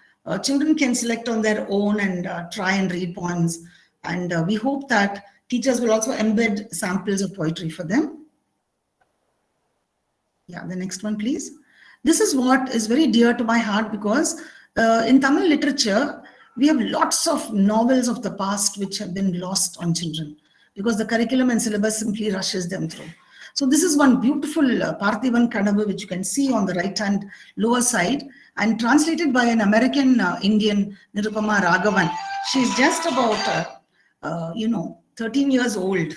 children can select on their own and try and read poems. And we hope that teachers will also embed samples of poetry for them. Yeah, the next one, please. This is what is very dear to my heart because in Tamil literature, we have lots of novels of the past which have been lost on children. because the curriculum and syllabus simply rushes them through. So this is one beautiful Parthivan Kanavu, which you can see on the right-hand lower side, and translated by an American Indian, Nirupama Raghavan. She's just about, 13 years old.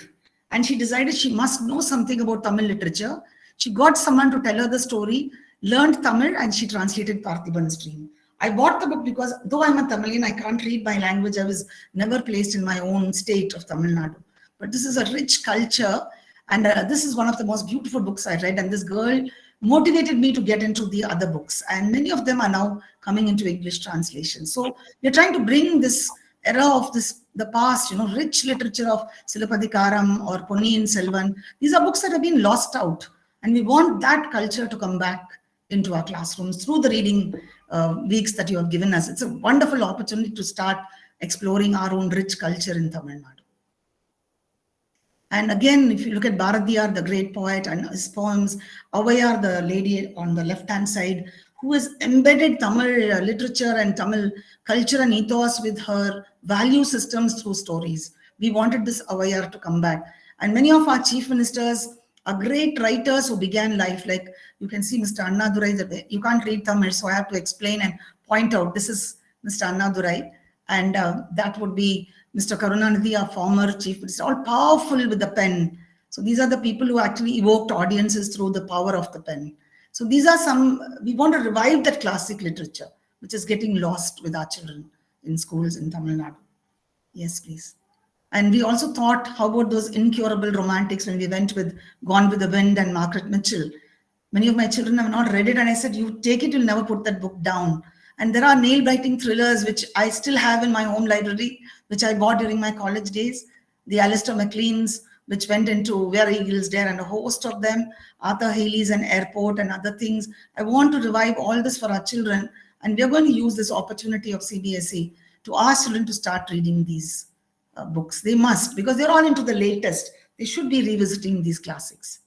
And she decided she must know something about Tamil literature. She got someone to tell her the story, learned Tamil, and she translated Parthiban's Dream. I bought the book because though I'm a Tamilian, I can't read my language. I was never placed in my own state of Tamil Nadu. But this is a rich culture. And this is one of the most beautiful books I read. And this girl motivated me to get into the other books. And many of them are now coming into English translation. So we're trying to bring this era of the past, rich literature of Silapadikaram or Ponniyin Selvan. These are books that have been lost out. And we want that culture to come back into our classrooms through the reading weeks that you have given us. It's a wonderful opportunity to start exploring our own rich culture in Tamil Nadu. And again, if you look at Bharatiyar, the great poet, and his poems, Avayar, the lady on the left-hand side, who has embedded Tamil literature and Tamil culture and ethos with her value systems through stories. We wanted this Avayar to come back. And many of our chief ministers are great writers who began life. Like you can see Mr. Annadurai, you can't read Tamil, so I have to explain and point out, this is Mr. Annadurai. And that would be Mr. Karunanidhi, our former chief minister, all powerful with the pen. So these are the people who actually evoked audiences through the power of the pen. So these are we want to revive that classic literature, which is getting lost with our children in schools in Tamil Nadu. Yes, please. And we also thought, how about those incurable romantics when we went with Gone with the Wind and Margaret Mitchell? Many of my children have not read it, and I said, you take it, you'll never put that book down. And there are nail-biting thrillers, which I still have in my home library, which I bought during my college days. The Alistair MacLean's, which went into Where Eagles Dare, and a host of them, Arthur Haley's and Airport and other things. I want to revive all this for our children. And we're going to use this opportunity of CBSE to ask children to start reading these books. They must, because they're all into the latest. They should be revisiting these classics.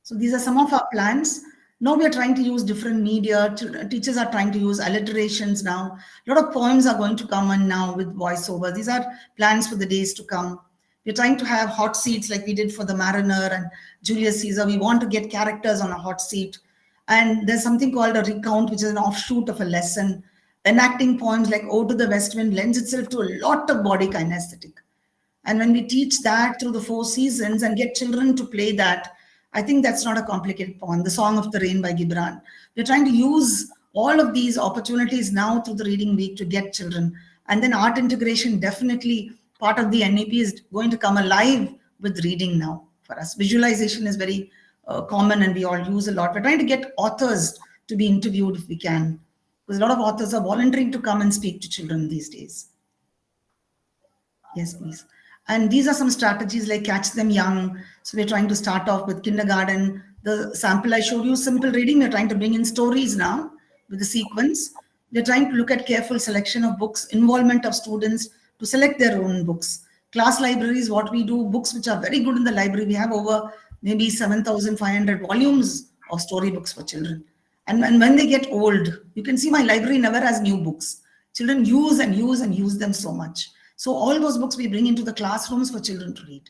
So these are some of our plans. Now we are trying to use different media. Teachers are trying to use alliterations now. A lot of poems are going to come on now with voiceover. These are plans for the days to come. We're trying to have hot seats like we did for the Mariner and Julius Caesar. We want to get characters on a hot seat. And there's something called a recount, which is an offshoot of a lesson. Enacting poems like Ode to the West Wind lends itself to a lot of body kinesthetic. And when we teach that through the 4 seasons and get children to play that, I think that's not a complicated poem. The Song of the Rain by Gibran. We're trying to use all of these opportunities now through the reading week to get children. And then art integration, definitely part of the NEP is going to come alive with reading now for us. Visualization is very common and we all use a lot. We're trying to get authors to be interviewed if we can, because a lot of authors are volunteering to come and speak to children these days. Yes, please. And these are some strategies like catch them young. So we're trying to start off with kindergarten. The sample I showed you, simple reading. We're trying to bring in stories now with the sequence. We're trying to look at careful selection of books, involvement of students to select their own books. Class libraries, what we do, books which are very good in the library. We have over maybe 7,500 volumes of storybooks for children. And when they get old, you can see my library never has new books. Children use and use and use them so much. So all those books we bring into the classrooms for children to read.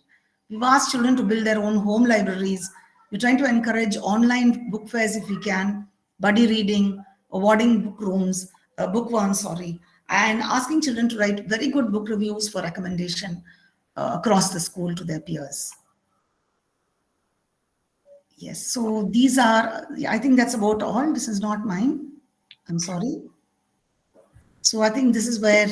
We've asked children to build their own home libraries. We're trying to encourage online book fairs if we can, buddy reading, awarding book rooms, bookworms, and asking children to write very good book reviews for recommendation across the school to their peers. Yes, so these are, I think that's about all. This is not mine. I'm sorry. So I think this is where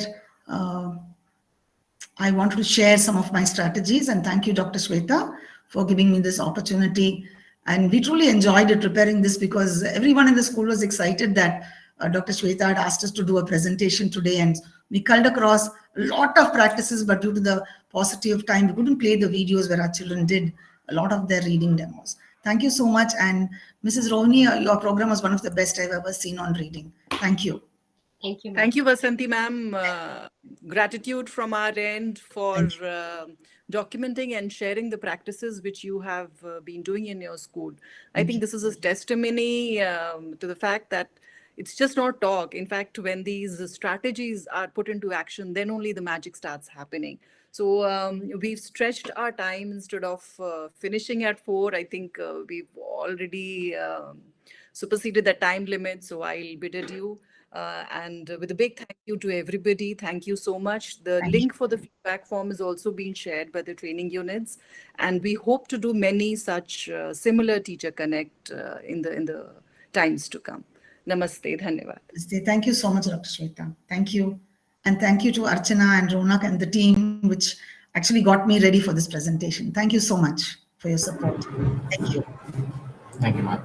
I wanted to share some of my strategies, and thank you, Dr. Shweta, for giving me this opportunity. And we truly enjoyed it preparing this because everyone in the school was excited that Dr. Shweta had asked us to do a presentation today, and we culled across a lot of practices, but due to the paucity of time, we couldn't play the videos where our children did a lot of their reading demos. Thank you so much. And Mrs. Rohini, your program was one of the best I've ever seen on reading. Thank you. Thank you, ma'am. Thank you, Vasanti ma'am. Gratitude from our end for documenting and sharing the practices which you have been doing in your school. I think this is a testimony to the fact that it's just not talk. In fact, when these strategies are put into action, then only the magic starts happening. So we've stretched our time instead of finishing at 4. I think we've already superseded the time limit. So I'll bid adieu. And with a big thank you to everybody. Thank you so much. The Thank link for the feedback form is also being shared by the training units. And we hope to do many such similar Teacher Connect in the times to come. Namaste. Dhanyavad. Thank you so much, Dr. Shweta. Thank you. And thank you to Archana and Ronak and the team, which actually got me ready for this presentation. Thank you so much for your support. Thank you. Thank you, ma'am.